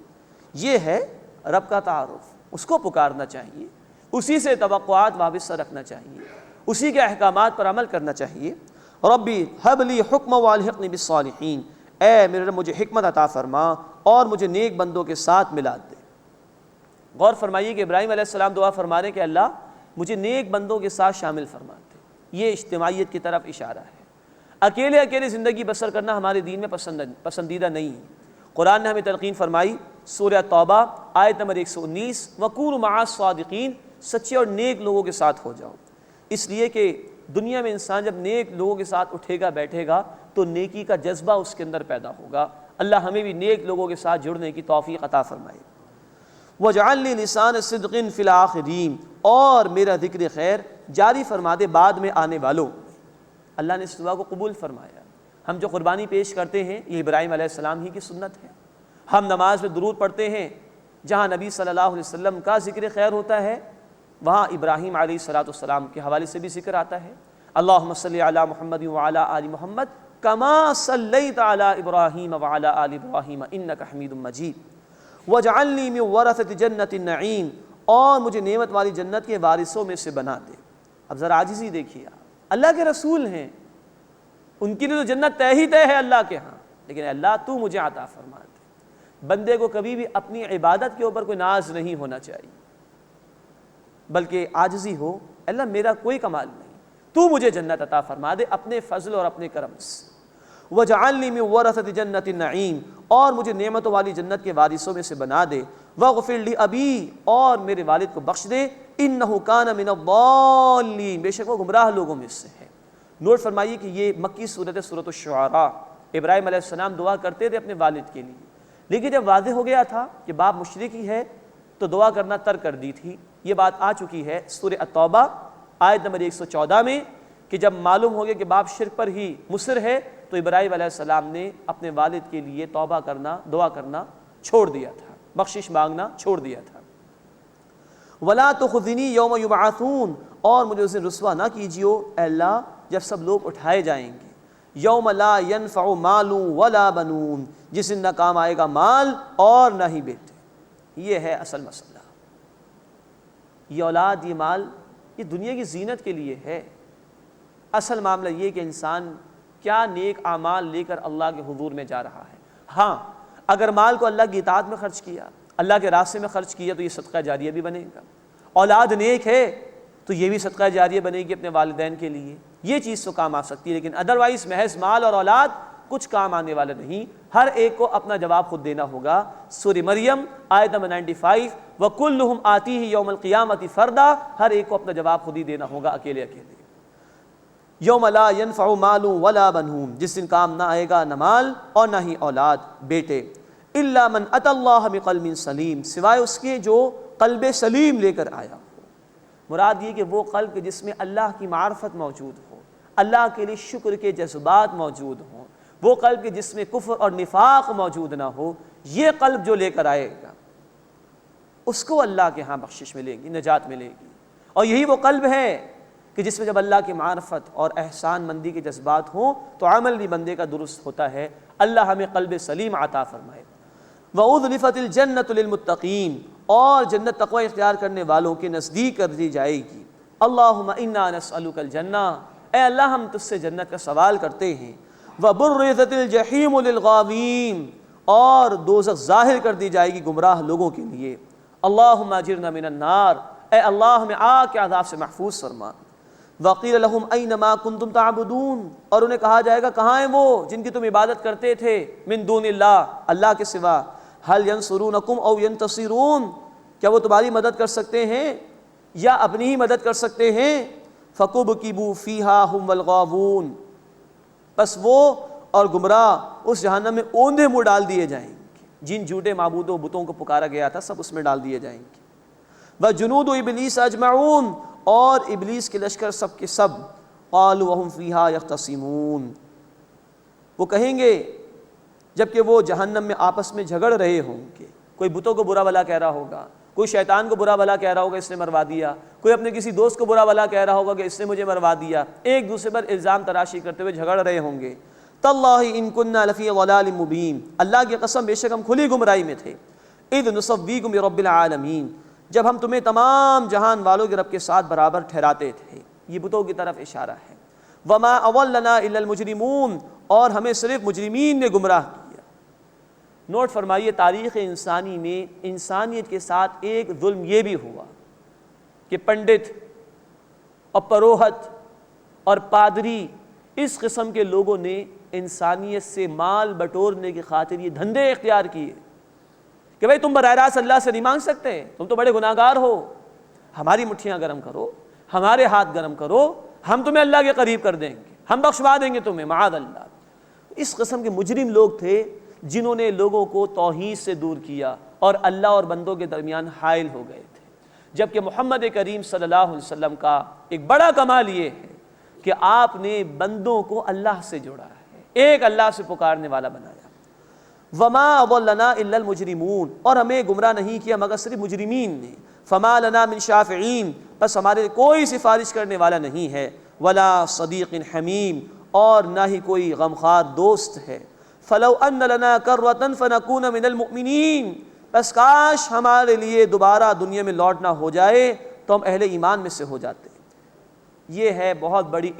یہ ہے رب کا تعارف، اس کو پکارنا چاہیے، اسی سے توقعات وابستہ رکھنا چاہیے، اسی کے احکامات پر عمل کرنا چاہیے۔ ربی ہب لی حکم والحقنی بالصالحین، اے میرے رب مجھے حکمت عطا فرما اور مجھے نیک بندوں کے ساتھ ملا دے۔ غور فرمائیے کہ ابراہیم علیہ السلام دعا فرما رہے ہیں کہ اللہ مجھے نیک بندوں کے ساتھ شامل فرما دے۔ یہ اجتماعیت کی طرف اشارہ ہے۔ اکیلے اکیلے زندگی بسر کرنا ہمارے دین میں پسندیدہ نہیں ہے۔ قرآن نے ہمیں تلقین فرمائی، سورہ توبہ آیت نمبر 119، وَكُونُوا مَعَ الصَّادِقِينَ، سچے اور نیک لوگوں کے ساتھ ہو جاؤ۔ اس لیے کہ دنیا میں انسان جب نیک لوگوں کے ساتھ اٹھے گا بیٹھے گا تو نیکی کا جذبہ اس کے اندر پیدا ہوگا۔ اللہ ہمیں بھی نیک لوگوں کے ساتھ جڑنے کی توفیق عطا فرمائے۔ وَاجْعَل لِّي لِسَانَ صِدْقٍ فِي الْآخِرِينَ، اور میرا ذکر خیر جاری فرما دے بعد میں آنے والوں۔ اللہ نے اس دعا کو قبول فرمایا۔ ہم جو قربانی پیش کرتے ہیں یہ ابراہیم علیہ السلام ہی کی سنت ہے۔ ہم نماز میں درود پڑھتے ہیں، جہاں نبی صلی اللہ علیہ وسلم کا ذکر خیر ہوتا ہے وہاں ابراہیم علیہ السلام کے حوالے سے بھی ذکر آتا ہے۔ اللہم صلی علی محمد وعلی آل محمد کما صلیت علی ابراہیم وعلی آل ابراہیم انک حمید مجید۔ واجعلنی من ورثۃ جنۃ النعیم، اور مجھے نعمت والی جنت کے وارثوں میں سے بنا دے۔ اب ذرا عاجزی دیکھیے، اللہ کے رسول ہیں، ان کے لیے تو جنت طے ہی طے ہے اللہ کے ہاں، لیکن اللہ تو مجھے عطا فرما دے۔ بندے کو کبھی بھی اپنی عبادت کے اوپر کوئی ناز نہیں ہونا چاہیے، بلکہ عاجزی ہو، اللہ میرا کوئی کمال نہیں، تو مجھے جنت عطا فرما دے اپنے فضل اور اپنے کرم سے۔ وَاجْعَلْنِي مِن وَرَثَةِ جَنَّةِ النَّعِيمِ، اور مجھے نعمتوں والی جنت کے وارثوں میں سے بنا دے۔ وَاغْفِرْ لِأَبِي، اور میرے والد کو بخش دے۔ إِنَّهُ كَانَ مِنَ الضَّالِّينَ، بے شک وہ گمراہ لوگوں میں سے ہے۔ نوٹ فرمائیے کہ یہ مکی صورت ہے، سورۃ الشعراء۔ ابراہیم علیہ السلام دعا کرتے تھے اپنے والد کے لیے، لیکن جب واضح ہو گیا تھا کہ باپ مشرک ہی ہے تو دعا کرنا ترک کر دی تھی۔ یہ بات آ چکی ہے سورہ التوبہ آیت نمبر 114 میں کہ جب معلوم ہو گیا کہ باپ شرک پر ہی مصر ہے تو ابراہیم علیہ السلام نے اپنے والد کے لیے توبہ کرنا، دعا کرنا چھوڑ دیا تھا، بخشش مانگنا چھوڑ دیا تھا۔ وَلَا تُخْزِنِي يَوْمَ يُبْعَثُونَ، اور مجھے اس دن رسوا نہ کیجیو اے اللہ جب سب لوگ اٹھائے جائیں گے۔ یوم لا ينفع مال ولا بنون، جس دن نہ کام آئے گا مال اور نہ ہی بیٹے۔ یہ ہے اصل مسئلہ۔ یہ اولاد، یہ مال، یہ دنیا کی زینت کے لیے ہے۔ اصل معاملہ یہ کہ انسان کیا نیک اعمال لے کر اللہ کے حضور میں جا رہا ہے۔ ہاں اگر مال کو اللہ کی اطاعت میں خرچ کیا، اللہ کے راستے میں خرچ کیا تو یہ صدقہ جاریہ بھی بنے گا۔ اولاد نیک ہے تو یہ بھی صدقہ جاریہ بنے گی اپنے والدین کے لیے، یہ چیز تو کام آ سکتی ہے، لیکن ادروائز محض مال اور اولاد کچھ کام آنے والا نہیں۔ ہر ایک کو اپنا جواب خود دینا ہوگا۔ سورہ مریم آیت نمبر 95، وَكُلُّهُمْ آتِيهِ يَوْمَ الْقِيَامَةِ فَرْدًا، ہر ایک کو اپنا جواب خود ہی دینا ہوگا، اکیلے اکیلے۔ یوم لا ينفع مال ولا بنون، جس دن کام نہ آئے گا نہ مال اور نہ ہی اولاد بیٹے۔ الا من اتى اللہ بقلب سلیم، سوائے اس کے جو قلب سلیم لے کر آیا ہو۔ مراد یہ کہ وہ قلب جس میں اللہ کی معرفت موجود ہو، اللہ کے لیے شکر کے جذبات موجود ہوں، وہ قلب جس میں کفر اور نفاق موجود نہ ہو، یہ قلب جو لے کر آئے گا اس کو اللہ کے ہاں بخشش ملے گی، نجات ملے گی۔ اور یہی وہ قلب ہے کہ جس میں جب اللہ کی معرفت اور احسان مندی کے جذبات ہوں تو عمل بھی بندے کا درست ہوتا ہے۔ اللہ ہمیں قلب سلیم عطا فرمائے۔ وَأُذْلِفَتِ الْجَنَّةُ لِلْمُتَّقِينَ، اور جنت تقوی اختیار کرنے والوں کے نزدیک کر دی جائے گی۔ اللہم انا نسألک الجنہ، اے اللہ ہم تجھ سے جنت کا سوال کرتے ہیں۔ وَبُرِّزَتِ الْجَحِيمُ لِلْغَاوِينَ، اور دوزخ ظاہر کر دی جائے گی گمراہ لوگوں کے لیے۔ اللہم اجرنا من النار، اے اللہ ہمیں آگ کے عذاب سے محفوظ فرما۔ وَقِيلَ لَهُمْ أَيْنَ مَا كُنْتُمْ تَعْبُدُونَ، اور انہیں کہا جائے گا کہاں ہیں وہ جن کی تم عبادت کرتے تھے، من دون اللہ، اللہ کے سوا۔ هَلْ يَنْصُرُونَكُمْ أَوْ يَنْتَصِرُونَ، کیا وہ تمہاری مدد کر سکتے ہیں یا اپنی ہی مدد کر سکتے ہیں؟ فَكُبْكِبُوا فِيهَا هُمْ وَالْغَاوُونَ، بس وہ اور گمراہ اس جہنم میں اوندھے منہ ڈال دیے جائیں گے۔ جن جھوٹے معبودوں بتوں کو پکارا گیا تھا سب اس میں ڈال دیے جائیں گے۔ وجنود ابلیس اجمعون، اور ابلیس کے لشکر سب کے سب، قالوا وهم فیہا یختصمون، وہ کہیں گے جبکہ وہ جہنم میں آپس میں جھگڑ رہے ہوں گے، کوئی بتوں کو برا بھلا کہہ رہا ہوگا، کوئی شیطان کو برا بھلا کہہ رہا ہوگا اس نے مروا دیا، کوئی اپنے کسی دوست کو برا بھلا کہہ رہا ہوگا کہ اس نے مجھے مروا دیا، ایک دوسرے پر الزام تراشی کرتے ہوئے جھگڑ رہے ہوں گے۔ تاللہ ان کننا لفی ضلال مبین، اللہ کی قسم بے شک ہم کھلی گمراہی میں تھے۔ اذ نسویکم برب العالمین، جب ہم تمہیں تمام جہان والوں کے رب کے ساتھ برابر ٹھہراتے تھے، یہ بتوں کی طرف اشارہ ہے۔ وما اضلنا الا المجرمون، اور ہمیں صرف مجرمین نے گمراہ کیا۔ نوٹ فرمائیے تاریخ انسانی میں انسانیت کے ساتھ ایک ظلم یہ بھی ہوا کہ پنڈت اور پروہت اور پادری اس قسم کے لوگوں نے انسانیت سے مال بٹورنے کی خاطر یہ دھندے اختیار کیے کہ بھئی تم براہ راست اللہ سے نہیں مانگ سکتے، تم تو بڑے گناہگار ہو، ہماری مٹھیاں گرم کرو، ہمارے ہاتھ گرم کرو، ہم تمہیں اللہ کے قریب کر دیں گے، ہم بخشوا دیں گے تمہیں، معاذ اللہ۔ اس قسم کے مجرم لوگ تھے جنہوں نے لوگوں کو توحید سے دور کیا اور اللہ اور بندوں کے درمیان حائل ہو گئے تھے، جبکہ محمد کریم صلی اللہ علیہ وسلم کا ایک بڑا کمال یہ ہے کہ آپ نے بندوں کو اللہ سے جوڑا ہے، ایک اللہ سے پکارنے والا بنایا۔ وما اضلنا الا المجرمون، اور ہمیں گمراہ نہیں کیا مگر صرف مجرمین نے۔ فما لنا من شافعین، بس ہمارے کوئی سفارش کرنے والا نہیں ہے۔ ولا صدیق حمیم، اور نہ ہی کوئی غمخوار دوست ہے۔ فلو ان لنا کرۃ فنکون من المؤمنین، بس کاش ہمارے لیے دوبارہ دنیا میں لوٹنا ہو جائے تو ہم اہل ایمان میں سے ہو جاتے۔ یہ ہے بہت بڑی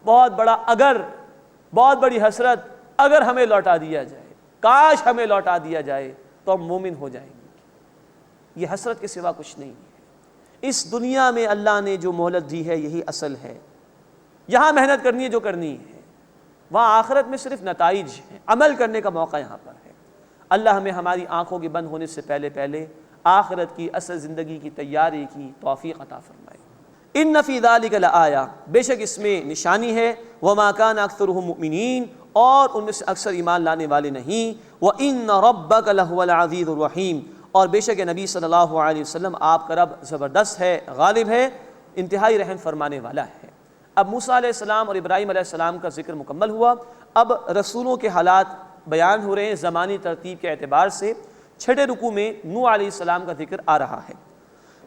بہت بڑا اگر، بہت بڑی حسرت، اگر ہمیں لوٹا دیا جائے، کاش ہمیں لوٹا دیا جائے تو ہم مومن ہو جائیں گے۔ یہ حسرت کے سوا کچھ نہیں ہے۔ اس دنیا میں اللہ نے جو مہلت دی ہے یہی اصل ہے، یہاں محنت کرنی ہے جو کرنی ہے، وہاں آخرت میں صرف نتائج ہیں، عمل کرنے کا موقع یہاں پر ہے۔ اللہ ہمیں ہماری آنکھوں کے بند ہونے سے پہلے پہلے آخرت کی اصل زندگی کی تیاری کی توفیق عطا فرمائے۔ ان فی ذلک لآیہ، بے شک اس میں نشانی ہے، وما کان اکثرهم مؤمنین، اور ان میں سے اکثر ایمان لانے والے نہیں، وان ربک لہو العزیز الرحیم، اور بے شک نبی صلی اللہ علیہ وسلم آپ کا رب زبردست ہے، غالب ہے، انتہائی رحم فرمانے والا ہے۔ اب موسیٰ علیہ السلام اور ابراہیم علیہ السلام کا ذکر مکمل ہوا، اب رسولوں کے حالات بیان ہو رہے ہیں زمانی ترتیب کے اعتبار سے۔ چھٹے رکوع میں نوح علیہ السلام کا ذکر آ رہا ہے۔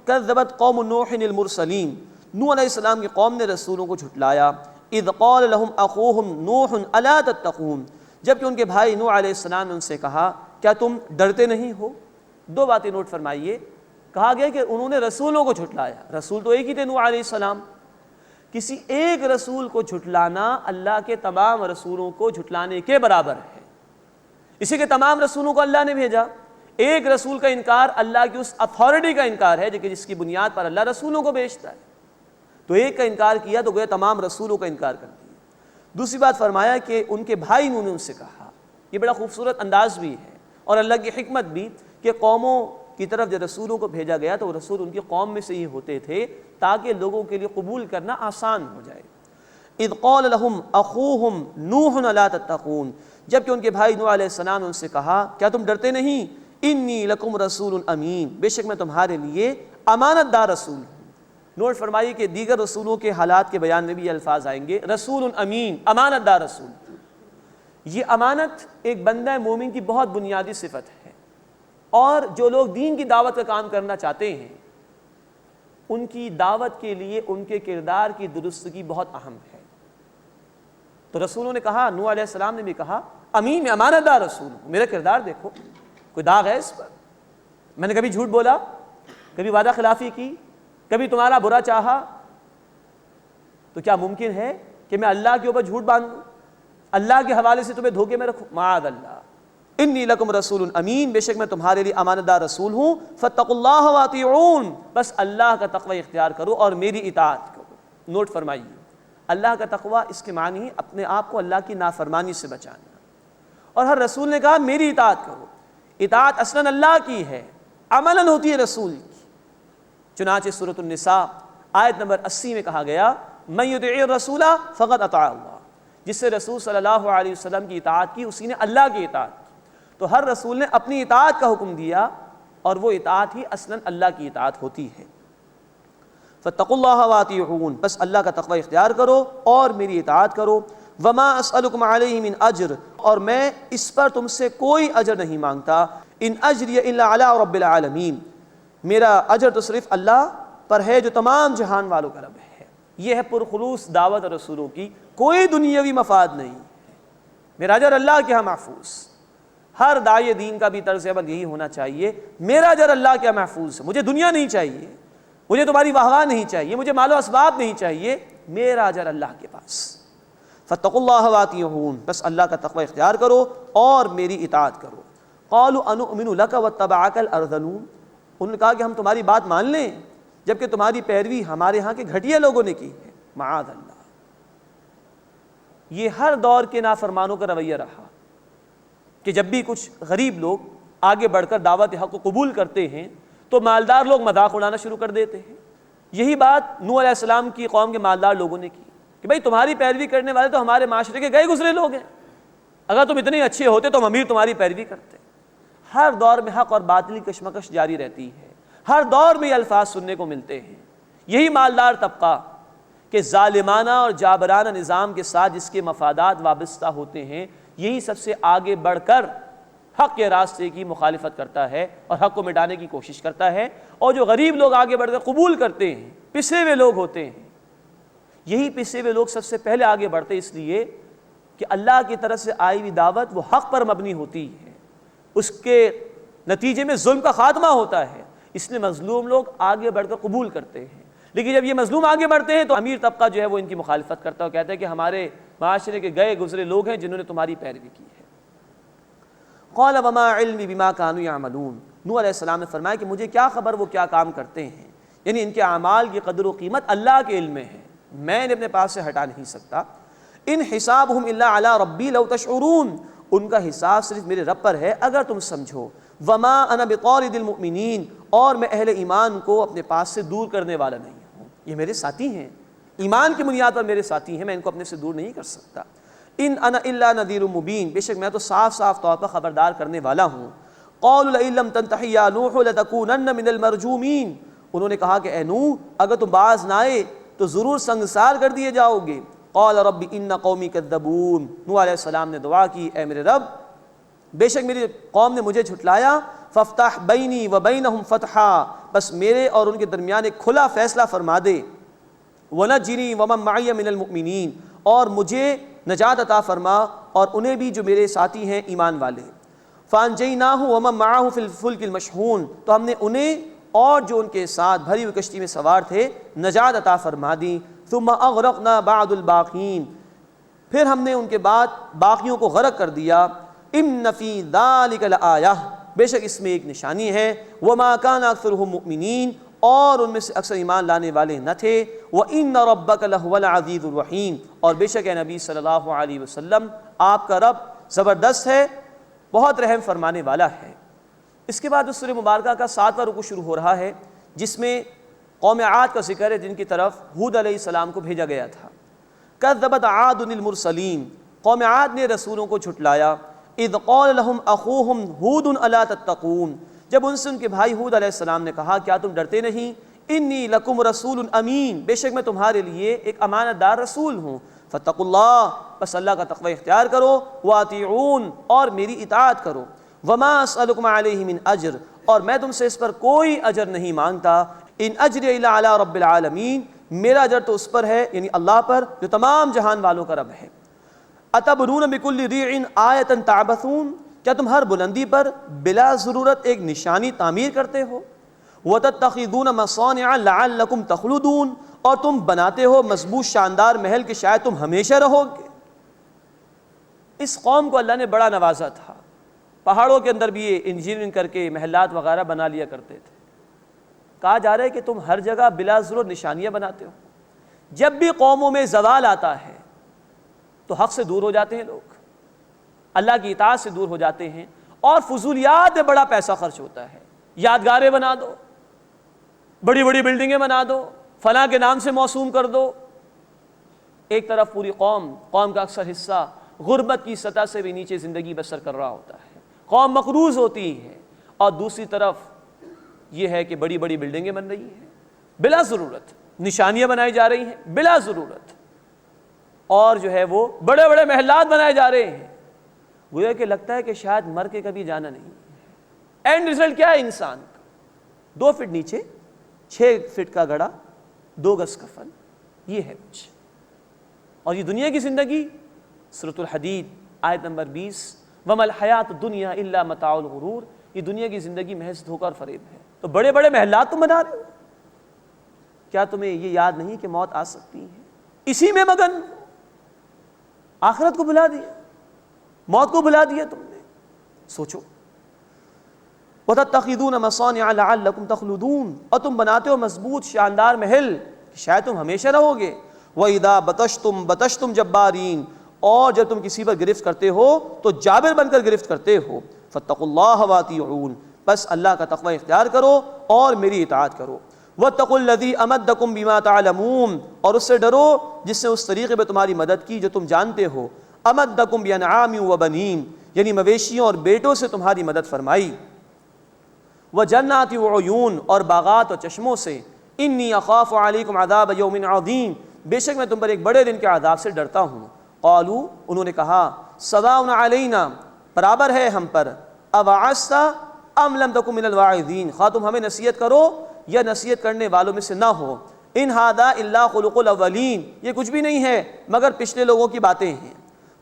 کذبت قوم نوح المرسلین، نوح علیہ السلام کی قوم نے رسولوں کو جھٹلایا۔ اذ قال لهم اخوهم نوح الا تتقون، جبکہ ان کے بھائی نوح علیہ السلام نے ان سے کہا کیا تم ڈرتے نہیں ہو؟ دو باتیں نوٹ فرمائیے، کہا گیا کہ انہوں نے رسولوں کو جھٹلایا، رسول تو ایک ہی تھے نوح علیہ السلام، کسی ایک رسول کو جھٹلانا اللہ کے تمام رسولوں کو جھٹلانے کے برابر ہے۔ اسی کے تمام رسولوں کو اللہ نے بھیجا، ایک رسول کا انکار اللہ کی اس اتھارٹی کا انکار ہے کہ جس کی بنیاد پر اللہ رسولوں کو بھیجتا ہے، تو ایک کا انکار کیا تو گویا تمام رسولوں کا انکار کر دیا۔ دوسری بات فرمایا کہ ان کے بھائی نے ان سے کہا، یہ بڑا خوبصورت انداز بھی ہے اور اللہ کی حکمت بھی کہ قوموں کی طرف جب رسولوں کو بھیجا گیا تو رسول ان کی قوم میں سے ہی ہوتے تھے تاکہ لوگوں کے لیے قبول کرنا آسان ہو جائے۔ اذ قال لهم اخوهم نوح الا تتقون، جبکہ ان کے بھائی نوح علیہ السلام نے ان سے کہا کیا تم ڈرتے نہیں؟ انی لکم رسول امین، بے شک میں تمہارے لیے امانت دار رسول ہوں۔ نوٹ فرمائیے کہ دیگر رسولوں کے حالات کے بیان میں بھی یہ الفاظ آئیں گے، رسول امین، امانت دار رسول۔ یہ امانت ایک بندہ مومن کی بہت بنیادی صفت ہے، اور جو لوگ دین کی دعوت کا کام کرنا چاہتے ہیں ان کی دعوت کے لیے ان کے کردار کی درستگی بہت اہم ہے۔ تو رسولوں نے کہا، نوح علیہ السلام نے بھی کہا امین، میں امانت دار رسول ہوں، میرا کردار دیکھو، کوئی داغ ہے اس پر؟ میں نے کبھی جھوٹ بولا، کبھی وعدہ خلافی کی، کبھی تمہارا برا چاہا؟ تو کیا ممکن ہے کہ میں اللہ کے اوپر جھوٹ باندھوں، اللہ کے حوالے سے تمہیں دھوکے میں رکھوں؟ معاذ اللہ۔ انی لکم رسول امین، بے شک میں تمہارے لیے امانت دار رسول ہوں۔ فاتقوا اللہ واطیعون، بس اللہ کا تقوی اختیار کرو اور میری اطاعت کرو۔ نوٹ فرمائیے، اللہ کا تقوی اس کے معنی اپنے آپ کو اللہ کی نافرمانی سے بچانا، اور ہر رسول نے کہا میری اطاعت کرو۔ اطاعت اصلاً اللہ کی ہے، عملاً ہوتی ہے رسول کی۔ چنانچہ سورۃ النساء آیت نمبر 80 میں کہا گیا من یطع الرسول فقد اطاع اللہ، جس سے رسول صلی اللہ علیہ وسلم کی اطاعت کی اسی نے اللہ کی اطاعت کی۔ تو ہر رسول نے اپنی اطاعت کا حکم دیا اور وہ اطاعت ہی اصلاً اللہ کی اطاعت ہوتی ہے۔ فاتقوا اللہ واطیعون، بس اللہ کا تقوی اختیار کرو اور میری اطاعت کرو۔ وما اسألکم علیہ من اجر، اور میں اس پر تم سے کوئی اجر نہیں مانگتا۔ ان اجری الا علی رب العالمین، میرا اجر تو صرف اللہ پر ہے جو تمام جہان والوں کا رب ہے۔ یہ ہے پرخلوص دعوت رسولوں کی، کوئی دنیاوی مفاد نہیں، میرا اجر اللہ کے ہاں محفوظ۔ ہر داعی دین کا بھی طرز عمل یہی ہونا چاہیے، میرا اجر اللہ کے ہاں محفوظ ہے، مجھے دنیا نہیں چاہیے، مجھے تمہاری واہ واہ نہیں چاہیے، مجھے مال و اسباب نہیں چاہیے، میرا اجر اللہ کے پاس۔ فاتقوا اللہ واطیعون، بس اللہ کا تقوی اختیار کرو اور میری اطاعت کرو۔ قالوا انؤمن لک واتبعک الارذلون، انہوں نے کہا کہ ہم تمہاری بات مان لیں جبکہ تمہاری پیروی ہمارے ہاں کے گھٹیا لوگوں نے کی ہے۔ معاذ اللہ، یہ ہر دور کے نافرمانوں کا رویہ رہا کہ جب بھی کچھ غریب لوگ آگے بڑھ کر دعوت حق کو قبول کرتے ہیں تو مالدار لوگ مذاق اڑانا شروع کر دیتے ہیں۔ یہی بات نوح علیہ السلام کی قوم کے مالدار لوگوں نے کی کہ بھائی تمہاری پیروی کرنے والے تو ہمارے معاشرے کے گئے گزرے لوگ ہیں، اگر تم اتنے اچھے ہوتے تو ہم امیر تمہاری پیروی کرتے۔ ہر دور میں حق اور باطل کی کشمکش جاری رہتی ہے، ہر دور میں یہ الفاظ سننے کو ملتے ہیں۔ یہی مالدار طبقہ کہ ظالمانہ اور جابرانہ نظام کے ساتھ جس کے مفادات وابستہ ہوتے ہیں، یہی سب سے آگے بڑھ کر حق کے راستے کی مخالفت کرتا ہے اور حق کو مٹانے کی کوشش کرتا ہے، اور جو غریب لوگ آگے بڑھ کر قبول کرتے ہیں، پسے ہوئے لوگ ہوتے ہیں، یہی پسے ہوئے لوگ سب سے پہلے آگے بڑھتے اس لیے کہ اللہ کی طرف سے آئی ہوئی دعوت وہ حق پر مبنی ہوتی ہے، اس کے نتیجے میں ظلم کا خاتمہ ہوتا ہے، اس لیے مظلوم لوگ آگے بڑھ کر قبول کرتے ہیں۔ لیکن جب یہ مظلوم آگے بڑھتے ہیں تو امیر طبقہ جو ہے وہ ان کی مخالفت کرتا ہے اور کہتا ہے کہ ہمارے معاشرے کے گئے گزرے لوگ ہیں جنہوں نے تمہاری پیروی کی ہے۔ قال وما علمی بما كانوا يعملون، نوح علیہ السلام نے فرمایا کہ مجھے کیا خبر وہ کیا کام کرتے ہیں، یعنی ان کے اعمال کی قدر و قیمت اللہ کے علم میں ہے، میں انہیں اپنے پاس سے ہٹا نہیں سکتا۔ ان حسابهم الا علی ربی لو تشعرون، ان کا حساب صرف میرے رب پر ہے اگر تم سمجھو۔ وما انا بطارد المؤمنین، اور میں اہل ایمان کو اپنے پاس سے دور کرنے والا نہیں ہوں، یہ میرے ساتھی ہیں، ایمان کی بنیاد پر میرے ساتھی ہیں، میں ان کو اپنے سے دور نہیں کر سکتا۔ ان انا الا نذیر مبین، بے شک میں تو صاف صاف طور پر خبردار کرنے والا ہوں۔ قالوا لئن لم تنتهِ یا نوح لتکونن من المرجومین، انہوں نے کہا کہ اے نوح اگر تم باز نہ آئے تو ضرور سنگسار کر دیے جاؤ گے۔ قال رب ان قومی کذبون، نوح علیہ السلام نے دعا کی اے میرے رب بے شک میری قوم نے مجھے جھٹلایا، فافتح بینی و بینہم فتحا، بس میرے اور ان کے درمیان ایک کھلا فیصلہ فرما دے۔ ونجنی ومن معی من المؤمنین، اور مجھے نجات عطا فرما اور انہیں بھی جو میرے ساتھی ہیں ایمان والے۔ فانجیناہ ومن معہ فی الفلک المشحون، تو ہم نے انہیں اور جو ان کے ساتھ بھری ہوئی کشتی میں سوار تھے نجات عطا فرما دی۔ ثم اغرقنا بعد الباقین، پھر ہم نے ان کے بعد باقیوں کو غرق کر دیا۔ ان فی ذلک لآیہ، بے شک اس میں ایک نشانی ہے۔ وما کان اکثرهم مؤمنین، اور ان میں سے اکثر ایمان لانے والے نہ تھے۔ وان ربک لہو العزیز الرحیم، اور بے شک اے نبی صلی اللہ علیہ وسلم آپ کا رب زبردست ہے، بہت رحم فرمانے والا ہے۔ اس کے بعد اس سورہ مبارکہ کا 7واں رکوع شروع ہو رہا ہے جس میں قوم عاد کا ذکر ہے جن کی طرف ہود علیہ السلام کو بھیجا گیا تھا۔ کذبت عاد المرسلین، قوم عاد نے رسولوں کو جھٹلایا۔ اذ قال لهم اخوهم ہود الا تتقون، جب ان سے ان کے بھائی ہود علیہ السلام نے کہا کیا تم ڈرتے نہیں؟ انی لکم رسول امین، بے شک میں تمہارے لیے ایک امانت دار رسول ہوں۔ فاتقوا اللہ، بس اللہ کا تقوی اختیار کرو۔ واطیعون، اور میری اطاعت کرو۔ وما اسألکم علیہ من اجر، اور میں تم سے اس پر کوئی اجر نہیں مانگتا۔ ان اجری الا علی رب العالمین، میرا اجر تو اس پر ہے یعنی اللہ پر جو تمام جہان والوں کا رب ہے۔ اتبنون بکل ریع آیۃ تعبثون، کیا تم ہر بلندی پر بلا ضرورت ایک نشانی تعمیر کرتے ہو؟ وتتخذون مصانع لعلکم تخلدون، اور تم بناتے ہو مضبوط شاندار محل کہ شاید تم ہمیشہ رہو گے۔ اس قوم کو اللہ نے بڑا نوازا تھا، پہاڑوں کے اندر بھی یہ انجینئرنگ کر کے محلات وغیرہ بنا لیا کرتے تھے۔ کہا جا رہا ہے کہ تم ہر جگہ بلا ضرورت نشانیاں بناتے ہو، جب بھی قوموں میں زوال آتا ہے تو حق سے دور ہو جاتے ہیں لوگ، اللہ کی اطاعت سے دور ہو جاتے ہیں، اور فضولیات میں بڑا پیسہ خرچ ہوتا ہے۔ یادگاریں بنا دو، بڑی بڑی بلڈنگیں بنا دو، فلاں کے نام سے موسوم کر دو، ایک طرف پوری قوم کا اکثر حصہ غربت کی سطح سے بھی نیچے زندگی بسر کر رہا ہوتا ہے، قوم مقروض ہوتی ہے، اور دوسری طرف یہ ہے کہ بڑی بڑی بلڈنگیں بن رہی ہیں بلا ضرورت، نشانیاں بنائی جا رہی ہیں بلا ضرورت، اور جو ہے وہ بڑے بڑے محلات بنائے جا رہے ہیں، گویا کہ لگتا ہے کہ شاید مر کے کبھی جانا نہیں ہے۔ اینڈ رزلٹ کیا ہے انسان کا؟ 2 فٹ نیچے 6 فٹ کا گڑھا، 2 گز کفن، یہ ہے کچھ۔ اور یہ دنیا کی زندگی، سورۃ الحدید آیت نمبر 20، وَمَا الْحَيَاةُ الدُّنْيَا إِلَّا مَتَاعُ الْغُرُورِ، یہ دنیا کی زندگی محض دھوکہ اور فریب ہے۔ تو بڑے بڑے محلات تم بنا رہے ہو، کیا تمہیں یہ یاد نہیں کہ موت آ سکتی ہے؟ اسی میں مگن، آخرت کو بھلا دیا، موت کو بھلا دیا تم نے۔ سوچو، وَتَتَّخِذُونَ مَصَانِعَ لَعَلَّكُمْ تَخْلُدُونَ، اور تم بناتے ہو مضبوط شاندار محل کہ شاید تم ہمیشہ رہو گے۔ وَإِذَا بَطَشْتُمْ بَطَشْتُمْ جَبَّارِينَ، اور جب تم کسی پر گرفت کرتے ہو تو جابر بن کر گرفت کرتے ہو۔ فَاتَّقُوا اللَّهَ وَأَطِيعُونِ، بس اللہ کا تقوی اختیار کرو اور میری اطاعت کرو۔ وَاتَّقُوا الَّذِي أَمَدَّكُم بِمَا تَعْلَمُونَ، اور اس سے ڈرو جس نے اس طریقے پہ تمہاری مدد کی جو تم جانتے ہو۔ أَمَدَّكُم بِأَنْعَامٍ وَبَنِينَ، یعنی مویشیوں اور بیٹوں سے تمہاری مدد فرمائی۔ وَجَنَّاتٍ وَعُيُونٍ، اور باغات اور چشموں سے۔ إِنِّي أَخَافُ عَلَيْكُمْ عَذَابَ يَوْمٍ عَظِيمٍ، بے شک میں تم پر ایک بڑے دن کے عذاب سے ڈرتا ہوں۔ قالوا، انہوں نے کہا، سواء علینا، برابر ہے ہم پر، اوعظت ام لم تکن من الواعظین، خواہ تم ہمیں نصیحت کرو یا نصیحت کرنے والوں میں سے نہ ہو۔ ان ھذا الا خلق الاولین، یہ کچھ بھی نہیں ہے مگر پچھلے لوگوں کی باتیں ہیں۔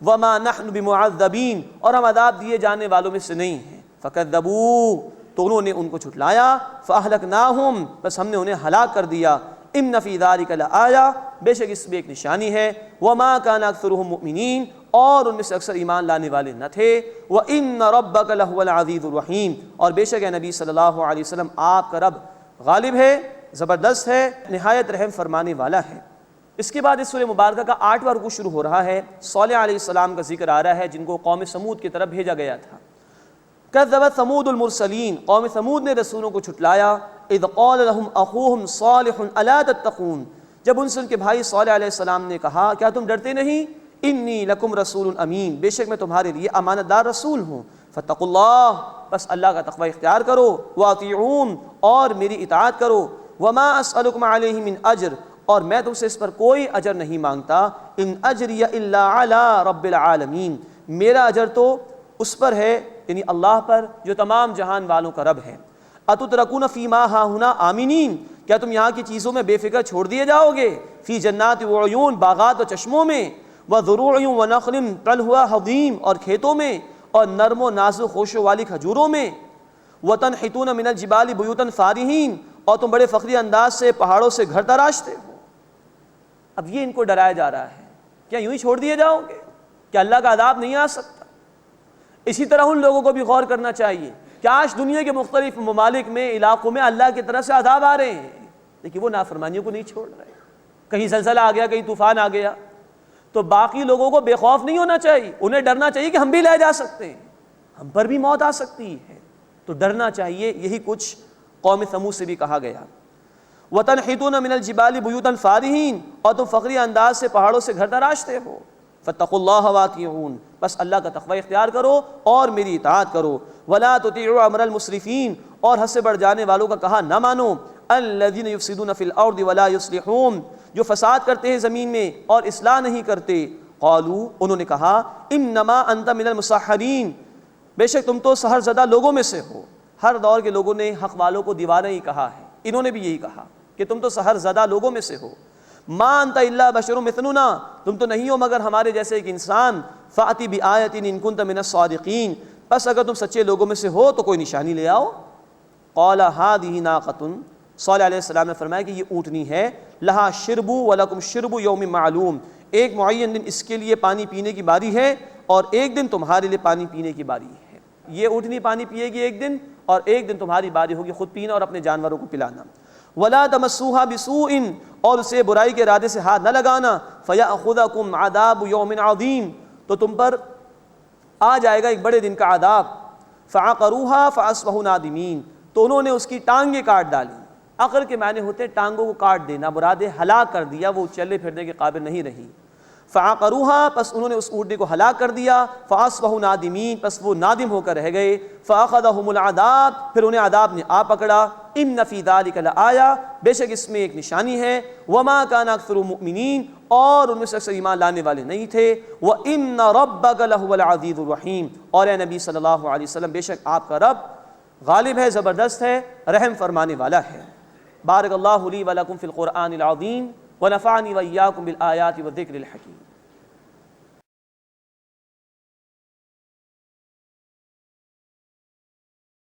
وما نحن بمعذبین، اور ہم عذاب دیے جانے والوں میں سے نہیں ہیں۔ فکذبوا، تو انہوں نے ان کو جھٹلایا۔ فاہلکناہم، بس ہم نے انہیں ہلاک کر دیا۔ ان فی ذلک لآیہ، بے شک اس میں ایک نشانی ہے۔ وما کان اکثرهم مؤمنین، اور ان میں سے اکثر ایمان لانے والے نہ تھے۔ وان ربک لہو العزیز الرحیم، اور بے شک اے نبی صلی اللہ علیہ وسلم آپ کا رب غالب ہے، زبردست ہے، نہایت رحم فرمانے والا ہے۔ اس کے بعد اس سورہ مبارکہ کا 8واں رکوع شروع ہو رہا ہے۔ صالح علیہ السلام کا ذکر آ رہا ہے جن کو قوم سمود کی طرف بھیجا گیا تھا۔ کذبت ثمود المرسلین، قوم سمود نے رسولوں کو جھٹلایا۔ اذ قال لهم اخوهم صالح الا تتقون، جب ان سے ان کے بھائی صالح علیہ السلام نے کہا کیا تم ڈرتے نہیں؟ انی لکم رسول امین، بے شک میں تمہارے لیے امانت دار رسول ہوں۔ فاتقوا اللہ، بس اللہ کا تقوی اختیار کرو۔ واطیعون، اور میری اطاعت کرو۔ وما اسألکم علیہ من اجر، اور میں تم سے اس پر کوئی اجر نہیں مانگتا۔ ان اجری الا علی رب العالمین، میرا اجر تو اس پر ہے، یعنی اللہ پر جو تمام جہان والوں کا رب ہے۔ اتترکون فیما ہاہنا آمنین، کیا تم یہاں کی چیزوں میں بے فکر چھوڑ دیے جاؤ گے؟ فی جنات وعیون، باغات و چشموں میں۔ وزروع ونخل طلعها حضیم، اور کھیتوں میں، اور نرم و نازک خوشبو والی کھجوروں میں۔ وتنحتون من الجبال بیوتا فارہین، اور تم بڑے فخری انداز سے پہاڑوں سے گھر تراشتے ہو۔ اب یہ ان کو ڈرایا جا رہا ہے، کیا یوں ہی چھوڑ دیے جاؤ گے؟ کیا اللہ کا عذاب نہیں آ سکتا؟ اسی طرح ان لوگوں کو بھی غور کرنا چاہیے کہ آج دنیا کے مختلف ممالک میں، علاقوں میں اللہ کی طرف سے عذاب آ رہے ہیں، لیکن وہ نافرمانیوں کو نہیں چھوڑ رہے۔ کہیں زلزلہ آ گیا، کہیں طوفان آ گیا، تو باقی لوگوں کو بے خوف نہیں ہونا چاہیے، انہیں ڈرنا چاہیے کہ ہم بھی لے جا سکتے ہیں، ہم پر بھی موت آ سکتی ہے، تو ڈرنا چاہیے۔ یہی کچھ قوم ثمود سے بھی کہا گیا۔ وَتَنْحِتُونَ مِنَ الْجِبَالِ بُيُوتًا فَارِهِينَ، اور تم فخری انداز سے پہاڑوں سے گھر تراشتے ہو۔ فَاتَّقُوا اللَّهَ وَأَطِيعُونَ، بس اللہ کا تقوی اختیار کرو اور میری اطاعت کرو۔ وَلَا تُطِيعُوا أَمْرَ الْمُسْرِفِينَ، اور حد سے بڑھ جانے والوں کا کہا نہ مانو۔ الَّذِينَ يُفْسِدُونَ فِي الْأَرْضِ وَلَا يُصْلِحُونَ، جو فساد کرتے ہیں زمین میں اور اصلاح نہیں کرتے۔ قالوا، انہوں نے کہا، انما انت من المسحرین، بے شک تم تو سحر زدہ لوگوں میں سے ہو۔ ہر دور کے لوگوں نے حق والوں کو دیوانہ ہی کہا ہے، انہوں نے بھی یہی کہا کہ تم تو سحر زدہ لوگوں میں سے ہو۔ ما انت الا بشر مثلنا، تم تو نہیں ہو مگر ہمارے جیسے ایک انسان۔ فاتی بآیۃ ان کنت من الصادقین، بس اگر تم سچے لوگوں میں سے ہو تو کوئی نشانی لے آؤ۔ قال هذه ناقۃ، صالح علیہ السلام نے فرمایا کہ یہ اونٹنی ہے، لہا شرب ولکم شرب یوم معلوم، ایک معین دن اس کے لیے پانی پینے کی باری ہے اور ایک دن تمہارے لیے پانی پینے کی باری ہے۔ یہ اونٹنی پانی پیے گی ایک دن، اور ایک دن تمہاری باری ہوگی خود پینا اور اپنے جانوروں کو پلانا۔ ولا تمسوها بسوء، اور اسے برائی کے ارادے سے ہاتھ نہ لگانا۔ فیاخذکم عذاب یوم عظیم، تو تم پر آ جائے گا ایک بڑے دن کا عذاب۔ فعقروها فاصبحوا نادمین، تو انہوں نے اس کی ٹانگیں کاٹ ڈالی۔ عقر کے معنی ہوتے ٹانگوں کو کاٹ دینا، مراد ہلاک کر دیا، وہ چلنے پھرنے کے قابل نہیں رہی۔ فعقروها پس انہوں نے اس اونٹنی کو ہلاک کر دیا، فاصبحوا نادمین پس وہ نادم ہو کر رہ گئے، فاخذهم العذاب پھر انہیں عذاب نے آ پکڑا، ان فی ذلک لآیہ بے شک اس میں ایک نشانی ہے، وما کان اکثر مؤمنین اور ان میں سے اکثر ایمان لانے والے نہیں تھے، وان ربک لہو العزیز الرحیم اور اے نبی صلی اللہ علیہ وسلم بے شک آپ کا رب غالب ہے، زبردست ہے، رحم فرمانے والا ہے۔ بارک اللہ لی ولکم فی القرآن العظیم ونفعنی وإیاکم بالآیات والذکر الحکیم۔